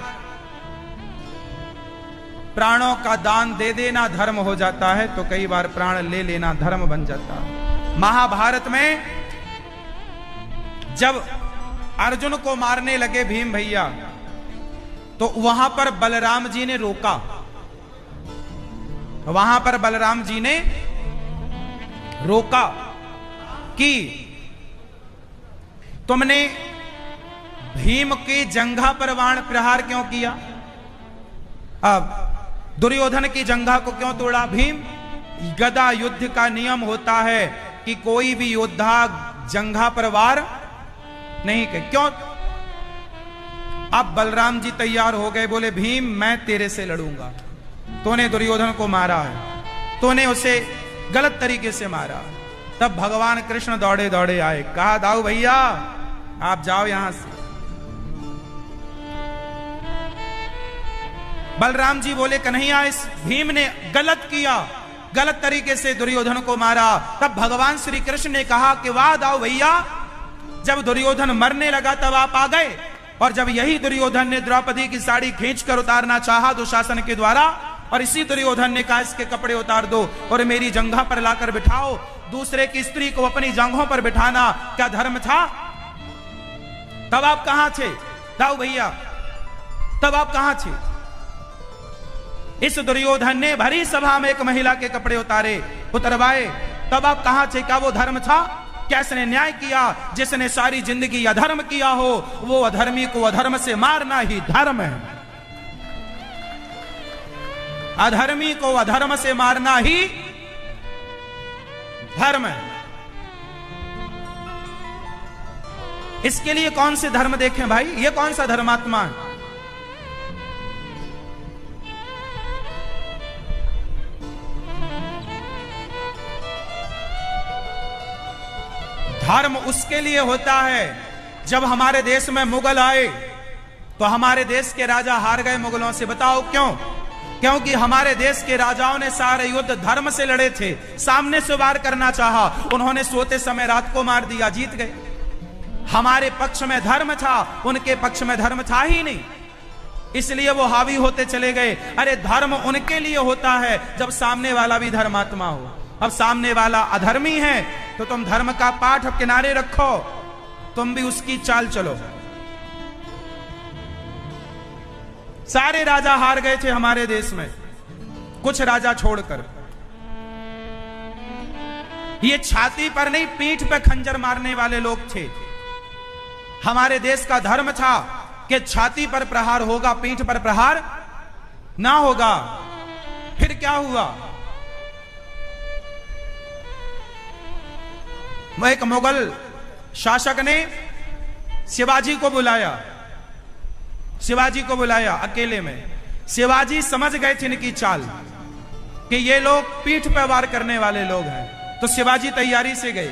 प्राणों का दान दे देना धर्म हो जाता है, तो कई बार प्राण ले लेना धर्म बन जाता है। महाभारत में जब अर्जुन को मारने लगे भीम भैया, तो वहां पर बलराम जी ने रोका। वहां पर बलराम जी ने रोका कि तुमने भीम के जंघा पर बाण प्रहार क्यों किया? अब दुर्योधन की जंघा को क्यों तोड़ा? भीम, गदा युद्ध का नियम होता है कि कोई भी योद्धा जंघा पर वार नहीं करे। क्यों? अब बलराम जी तैयार हो गए, बोले भीम मैं तेरे से लड़ूंगा। तूने दुर्योधन को मारा है, तूने उसे गलत तरीके से मारा। तब भगवान कृष्ण दौड़े दौड़े आए, कहा दाऊ भैया आप जाओ यहां से। बलराम जी बोले कन्हैया इस भीम ने गलत किया, गलत तरीके से दुर्योधन को मारा। तब भगवान श्री कृष्ण ने कहा कि वाह दाऊ भैया, जब दुर्योधन मरने लगा तब आप आ गए, और जब यही दुर्योधन ने द्रौपदी की साड़ी खींचकर उतारना चाहा दुशासन के द्वारा, और इसी दुर्योधन ने कहा इसके कपड़े उतार दो और मेरी जंघा पर लाकर बिठाओ, दूसरे की स्त्री को अपनी जंघों पर बिठाना क्या धर्म था? तब आप कहां थे दाऊ भैया? तब आप कहां थे? इस दुर्योधन ने भरी सभा में एक महिला के कपड़े उतरवाए, तब आप कहां थे? क्या वो धर्म था? कैसने न्याय किया? जिसने सारी जिंदगी अधर्म किया हो, वो अधर्मी को अधर्म से मारना ही धर्म है। अधर्मी को अधर्म से मारना ही धर्म है। इसके लिए कौन से धर्म देखें भाई? ये कौन सा धर्मात्मा है? धर्म उसके लिए होता है, जब हमारे देश में मुगल आए तो हमारे देश के राजा हार गए मुगलों से। बताओ क्यों? क्योंकि हमारे देश के राजाओं ने सारे युद्ध धर्म से लड़े थे। सामने से वार करना चाहा, उन्होंने सोते समय रात को मार दिया, जीत गए। हमारे पक्ष में धर्म था, उनके पक्ष में धर्म था ही नहीं, इसलिए वो हावी होते चले गए। अरे धर्म उनके लिए होता है जब सामने वाला भी धर्मात्मा हो। अब सामने वाला अधर्मी है तो तुम धर्म का पाठ किनारे रखो, तुम भी उसकी चाल चलो। सारे राजा हार गए थे हमारे देश में, कुछ राजा छोड़कर। ये छाती पर नहीं, पीठ पे खंजर मारने वाले लोग थे। हमारे देश का धर्म था कि छाती पर प्रहार होगा, पीठ पर प्रहार ना होगा। फिर क्या हुआ? एक मुगल शासक ने शिवाजी को बुलाया, शिवाजी को बुलाया अकेले में। शिवाजी समझ गए थे इनकी चाल कि ये लोग पीठ पर वार करने वाले लोग हैं, तो शिवाजी तैयारी से गए।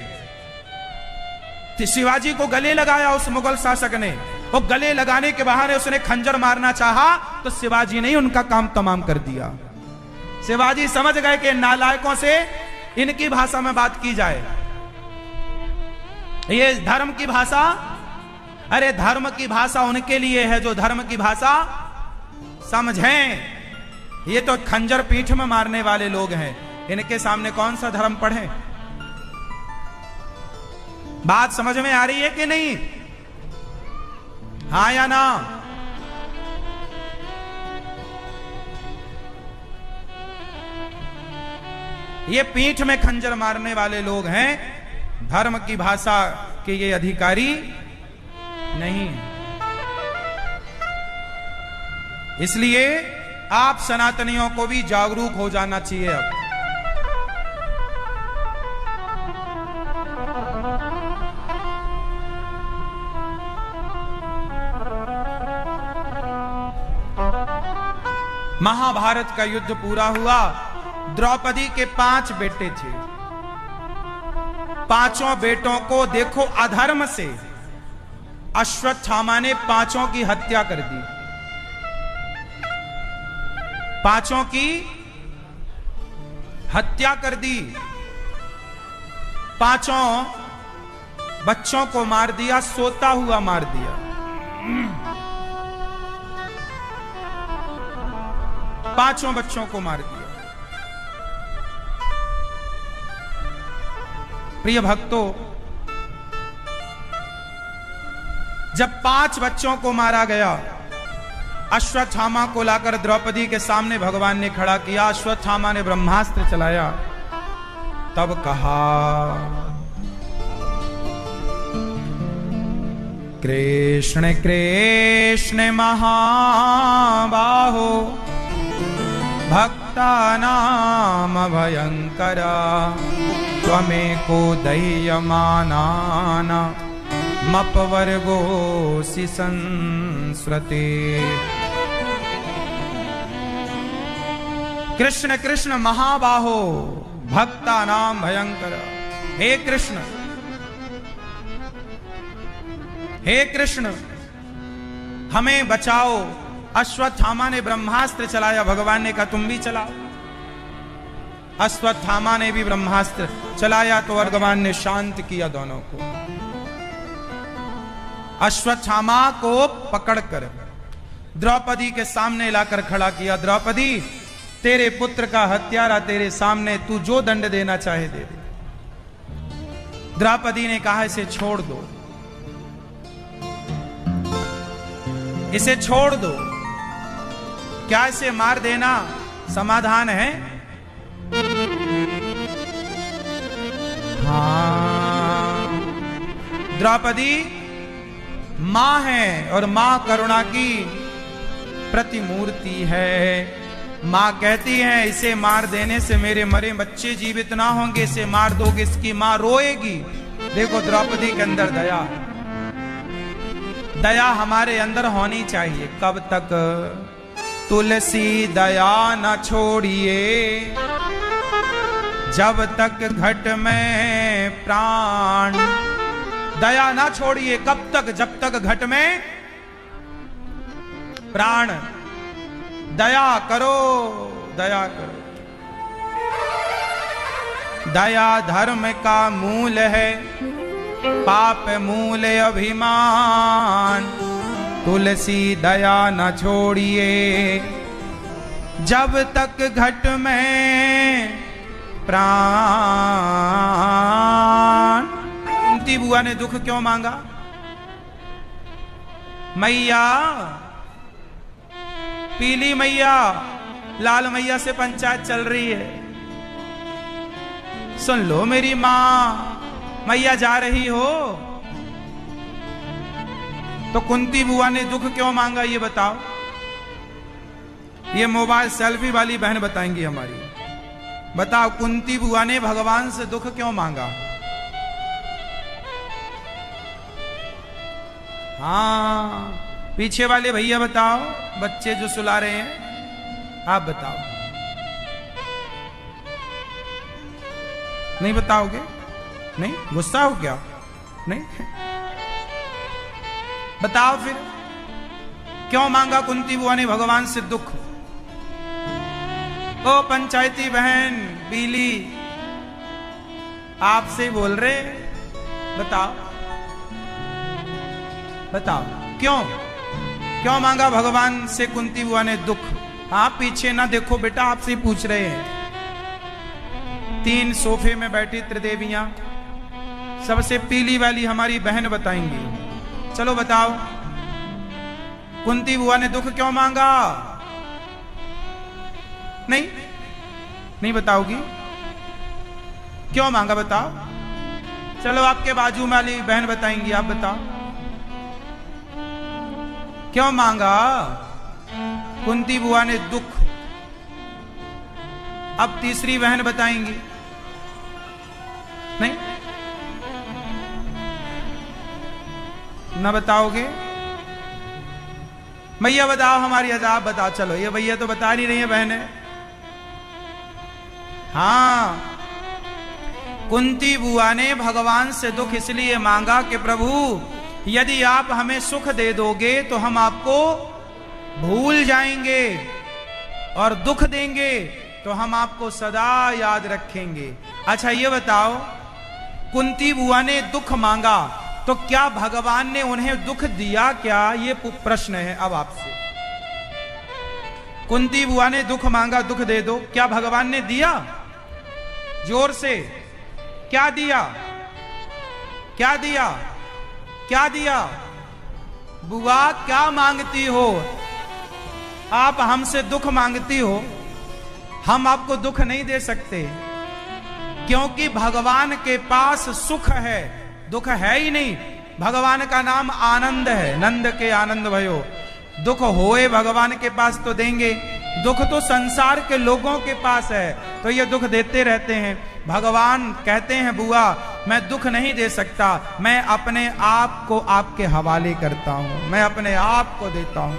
तो शिवाजी को गले लगाया उस मुगल शासक ने। वो गले लगाने के बहाने उसने खंजर मारना चाहा तो शिवाजी ने उनका काम तमाम कर दिया। शिवाजी समझ गए कि नालायकों से इनकी भाषा में बात की जाए, ये धर्म की भाषा। अरे धर्म की भाषा उनके लिए है जो धर्म की भाषा समझें। ये तो खंजर पीठ में मारने वाले लोग हैं, इनके सामने कौन सा धर्म पढ़े? बात समझ में आ रही है कि नहीं? हाँ या ना? ये पीठ में खंजर मारने वाले लोग हैं, धर्म की भाषा के ये अधिकारी नहीं। इसलिए आप सनातनियों को भी जागरूक हो जाना चाहिए। अब महाभारत का युद्ध पूरा हुआ। द्रौपदी के 5 बेटे थे। 5 बेटों को देखो अधर्म से अश्वत्थामा ने 5 की हत्या कर दी। 5 की हत्या कर दी। 5 बच्चों को मार दिया, सोता हुआ मार दिया। 5 बच्चों को मार दिया। प्रिय भक्तों, जब 5 बच्चों को मारा गया, अश्वत्थामा को लाकर द्रौपदी के सामने भगवान ने खड़ा किया। अश्वत्थामा ने ब्रह्मास्त्र चलाया। तब कहा, कृष्ण कृष्ण महाबाहो भक्तानाम भयंकरा त्वमेको दह्यमानान मपवर्गोऽसि संस्रते। कृष्ण कृष्ण महाबाहो भक्तानाम भयंकर। हे कृष्ण, हे कृष्ण हमें बचाओ। अश्वत्थामा ने ब्रह्मास्त्र चलाया। भगवान ने कहा तुम भी चलाओ। अश्वत्थामा ने भी ब्रह्मास्त्र चलाया तो भगवान ने शांत किया दोनों को। अश्वत्थामा को पकड़कर द्रौपदी के सामने लाकर खड़ा किया। द्रौपदी, तेरे पुत्र का हत्यारा तेरे सामने, तू जो दंड देना चाहे दे दे। द्रौपदी ने कहा इसे छोड़ दो, इसे छोड़ दो। क्या इसे मार देना समाधान है? हाँ, द्रौपदी मां है और मां करुणा की प्रतिमूर्ति है। मां कहती है इसे मार देने से मेरे मरे बच्चे जीवित ना होंगे, इसे मार दोगे इसकी मां रोएगी। देखो द्रौपदी के अंदर दया। दया हमारे अंदर होनी चाहिए। कब तक? तुलसी दया न छोड़िए, जब तक घट में प्राण। दया ना छोड़िए, कब तक? जब तक घट में प्राण। दया करो, दया करो। दया धर्म का मूल है, पाप मूल अभिमान। तुलसी दया न छोड़िए, जब तक घट में प्राण। कुंती बुआ ने दुख क्यों मांगा? मैया, पीली मैया, लाल मैया से पंचायत चल रही है, सुन लो मेरी मां। मैया जा रही हो तो कुंती बुआ ने दुख क्यों मांगा, ये बताओ। ये मोबाइल सेल्फी वाली बहन बताएंगी हमारी। बताओ, कुंती बुआ ने भगवान से दुख क्यों मांगा? हाँ, पीछे वाले भैया बताओ, बच्चे जो सुला रहे हैं, आप बताओ। नहीं बताओगे? नहीं, गुस्सा हो क्या? नहीं, बताओ फिर क्यों मांगा कुंती बुआ ने भगवान से दुख? ओ पंचायती बहन बीली, आपसे बोल रहे, बताओ बताओ क्यों? क्यों मांगा भगवान से कुंती बुआ ने दुख? आप पीछे ना देखो बेटा, आपसे पूछ रहे हैं। 3 सोफे में बैठी त्रिदेवियां, सबसे पीली वाली हमारी बहन बताएंगी। चलो बताओ, कुंती बुआ ने दुख क्यों मांगा? नहीं, नहीं बताओगी? क्यों मांगा बताओ? चलो आपके बाजू वाली बहन बताएंगी, आप बताओ क्यों मांगा कुंती बुआ ने दुख? अब तीसरी बहन बताएंगी। नहीं ना बताओगे? भैया बताओ, हमारी आप बताओ। चलो, ये भैया तो बता नहीं रही है बहनें। हाँ, कुंती बुआ ने भगवान से दुख इसलिए मांगा कि प्रभु यदि आप हमें सुख दे दोगे तो हम आपको भूल जाएंगे, और दुख देंगे तो हम आपको सदा याद रखेंगे। अच्छा ये बताओ, कुंती बुआ ने दुख मांगा तो क्या भगवान ने उन्हें दुख दिया क्या? ये प्रश्न है अब आपसे। कुंती बुआ ने दुख मांगा, दुख दे दो, क्या भगवान ने दिया? जोर से, क्या दिया? क्या दिया? क्या दिया? बुआ क्या मांगती हो? आप हमसे दुख मांगती हो, हम आपको दुख नहीं दे सकते, क्योंकि भगवान के पास सुख है, दुख है ही नहीं। भगवान का नाम आनंद है, नंद के आनंद भयो। दुख होए भगवान के पास तो देंगे, दुख तो संसार के लोगों के पास है, तो ये दुख देते रहते हैं। भगवान कहते हैं बुआ मैं दुख नहीं दे सकता, मैं अपने आप को आपके हवाले करता हूं, मैं अपने आप को देता हूं।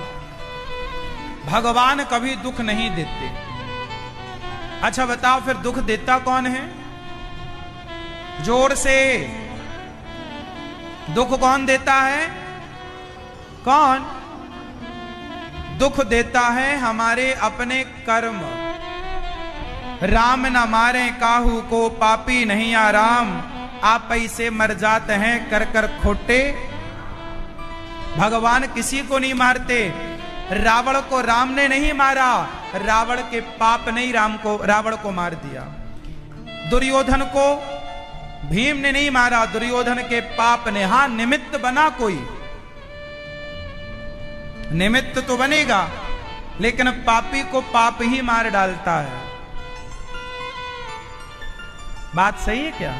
भगवान कभी दुख नहीं देते। अच्छा बताओ फिर दुख देता कौन है? जोर से, दुख कौन देता है? कौन दुख देता है? हमारे अपने कर्म। राम न मारे काहू को, पापी नहीं आराम, आप पैसे मर जाते हैं कर कर खोटे। भगवान किसी को नहीं मारते। रावण को राम ने नहीं मारा, रावण के पाप ने ही रावण को मार दिया। दुर्योधन को भीम ने नहीं मारा, दुर्योधन के पाप ने। हां निमित्त बना, कोई निमित्त तो बनेगा, लेकिन पापी को पाप ही मार डालता है। बात सही है क्या?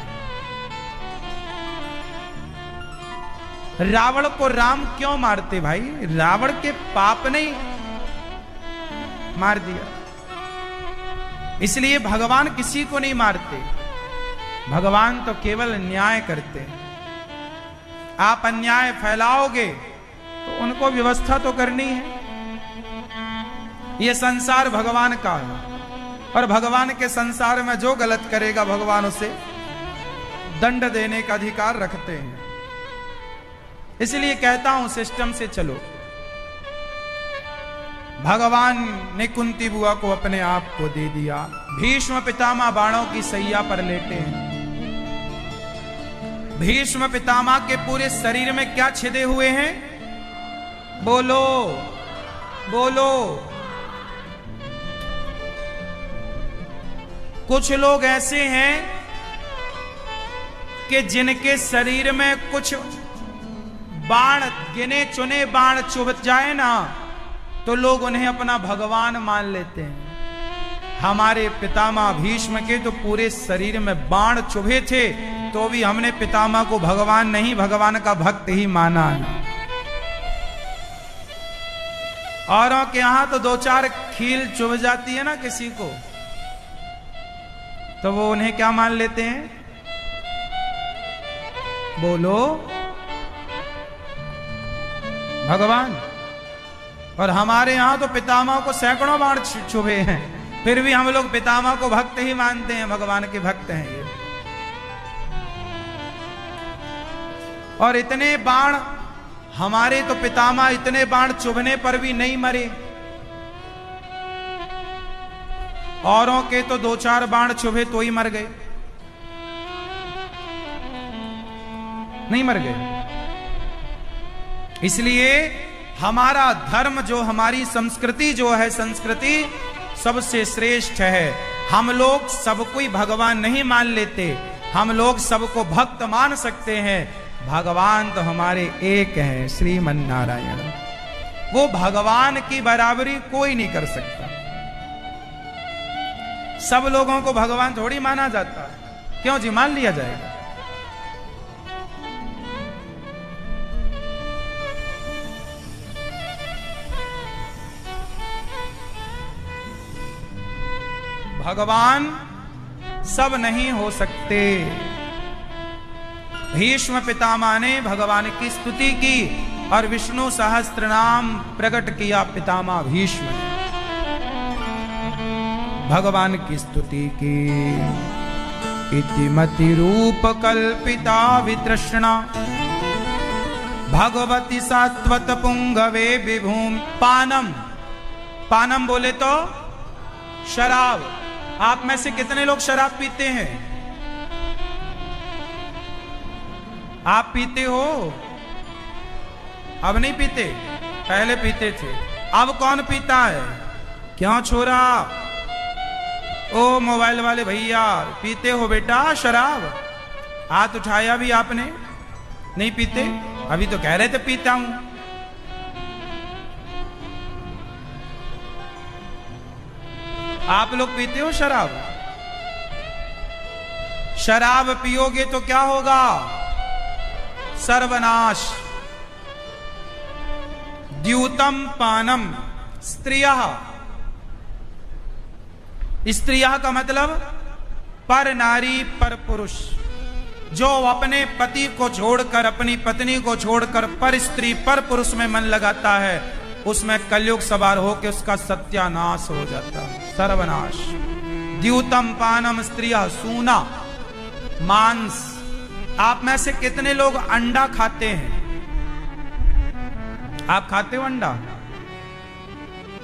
रावण को राम क्यों मारते भाई? रावण के पाप ने मार दिया। इसलिए भगवान किसी को नहीं मारते, भगवान तो केवल न्याय करते हैं। आप अन्याय फैलाओगे तो उनको व्यवस्था तो करनी है। ये संसार भगवान का है और भगवान के संसार में जो गलत करेगा भगवान उसे दंड देने का अधिकार रखते हैं। इसलिए कहता हूं सिस्टम से चलो। भगवान ने कुंती बुआ को अपने आप को दे दिया। भीष्म पितामह बाणों की सैया पर लेटे हैं। भीष्म पितामह के पूरे शरीर में क्या छिदे हुए हैं? बोलो बोलो। कुछ लोग ऐसे हैं कि जिनके शरीर में कुछ बाण, गिने चुने बाण चुभ जाए ना तो लोग उन्हें अपना भगवान मान लेते हैं। हमारे पितामह भीष्म के तो पूरे शरीर में बाण चुभे थे, तो भी हमने पितामह को भगवान नहीं, भगवान का भक्त ही माना है। औरों के यहां तो दो चार खील चुभ जाती है ना किसी को, तो वो उन्हें क्या मान लेते हैं? बोलो भगवान। और हमारे यहां तो पितामह को सैकड़ों बाण चुभे हैं, फिर भी हम लोग पितामह को भक्त ही मानते हैं, भगवान के भक्त हैं ये। और इतने बाण, हमारे तो पितामह इतने बाण चुभने पर भी नहीं मरे। औरों के तो दो चार बाण चुभे तो ही मर गए, नहीं मर गए। इसलिए हमारा धर्म जो, हमारी संस्कृति जो है, संस्कृति सबसे श्रेष्ठ है। हम लोग सबको ही भगवान नहीं मान लेते, हम लोग सबको भक्त मान सकते हैं। भगवान तो हमारे एक हैं, श्रीमन नारायण। वो भगवान की बराबरी कोई नहीं कर सकता। सब लोगों को भगवान थोड़ी माना जाता है। क्यों जी, मान लिया जाएगा। भगवान सब नहीं हो सकते। भीष्म पितामह ने भगवान की स्तुति की और विष्णु सहस्त्र नाम प्रकट किया पितामह भीष्म ने। भगवान की स्तुति की। इतिमति रूप कल्पिता वितृष्णा भगवती सात्वत पुंगवे विभूम। पानम, पानम बोले तो शराब। आप में से कितने लोग शराब पीते हैं? आप पीते हो? अब नहीं पीते, पहले पीते थे। अब कौन पीता है? क्यों छोरा? ओ मोबाइल वाले भैया, पीते हो बेटा शराब? हाथ उठाया भी आपने? नहीं पीते? अभी तो कह रहे थे पीता हूं। आप लोग पीते हो शराब? शराब पियोगे तो क्या होगा? सर्वनाश। द्यूतम पानम स्त्रियः। स्त्रियः का मतलब पर नारी पर पुरुष। जो अपने पति को छोड़कर, अपनी पत्नी को छोड़कर पर स्त्री पर पुरुष में मन लगाता है, उसमें कलयुग सवार होकर उसका सत्यानाश हो जाता है, सर्वनाश। द्यूतम पानम स्त्रियः। सूना, मांस। आप में से कितने लोग अंडा खाते हैं? आप खाते हो अंडा?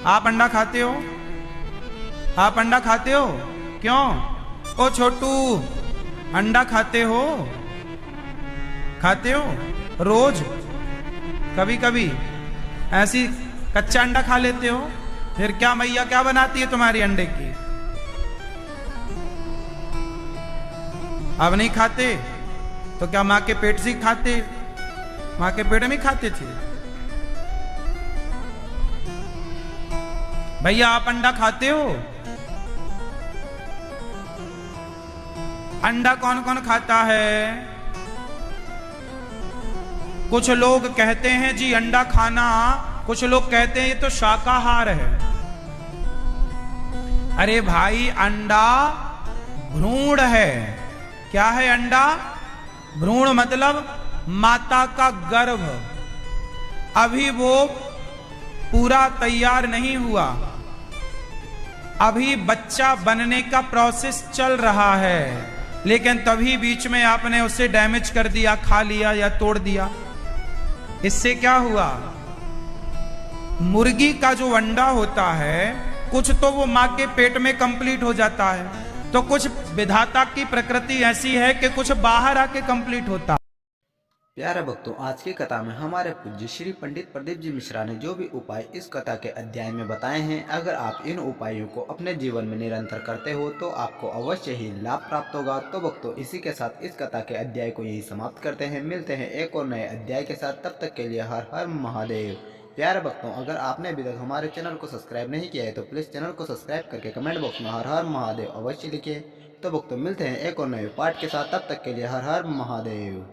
आप अंडा खाते हो? आप अंडा खाते हो? क्यों? ओ छोटू, अंडा खाते हो? खाते हो? रोज? कभी कभी ऐसी कच्चा अंडा खा लेते हो? फिर क्या मैया क्या बनाती है तुम्हारी अंडे की? अब नहीं खाते तो क्या मां के पेट से खाते? मां के पेट में खाते थे। भैया आप अंडा खाते हो? अंडा कौन कौन खाता है? कुछ लोग कहते हैं जी अंडा खाना, कुछ लोग कहते हैं ये तो शाकाहार है। अरे भाई, अंडा भ्रूण है। क्या है अंडा? भ्रूण मतलब माता का गर्भ। अभी वो पूरा तैयार नहीं हुआ, अभी बच्चा बनने का प्रोसेस चल रहा है, लेकिन तभी बीच में आपने उसे डैमेज कर दिया, खा लिया या तोड़ दिया। इससे क्या हुआ? मुर्गी का जो अंडा होता है, कुछ तो वो मां के पेट में कंप्लीट हो जाता है, तो कुछ विधाता की प्रकृति ऐसी है कि कुछ बाहर आके कंप्लीट होता है। प्यारे भक्तों, आज की कथा में हमारे पूज्य श्री पंडित प्रदीप जी मिश्रा ने जो भी उपाय इस कथा के अध्याय में बताए हैं, अगर आप इन उपायों को अपने जीवन में निरंतर करते हो तो आपको अवश्य ही लाभ प्राप्त होगा। तो भक्तों, इसी के साथ इस कथा के अध्याय को यही समाप्त करते हैं। मिलते हैं एक और नए अध्याय के साथ, तब तक के लिए हर हर महादेव। प्यारे भक्तों, अगर आपने अभी तक हमारे चैनल को सब्सक्राइब नहीं किया है तो प्लीज़ चैनल को सब्सक्राइब करके कमेंट बॉक्स में हर हर महादेव अवश्य लिखिए। तो भक्तों, मिलते हैं एक और नए पार्ट के साथ, तब तक के लिए हर हर महादेव।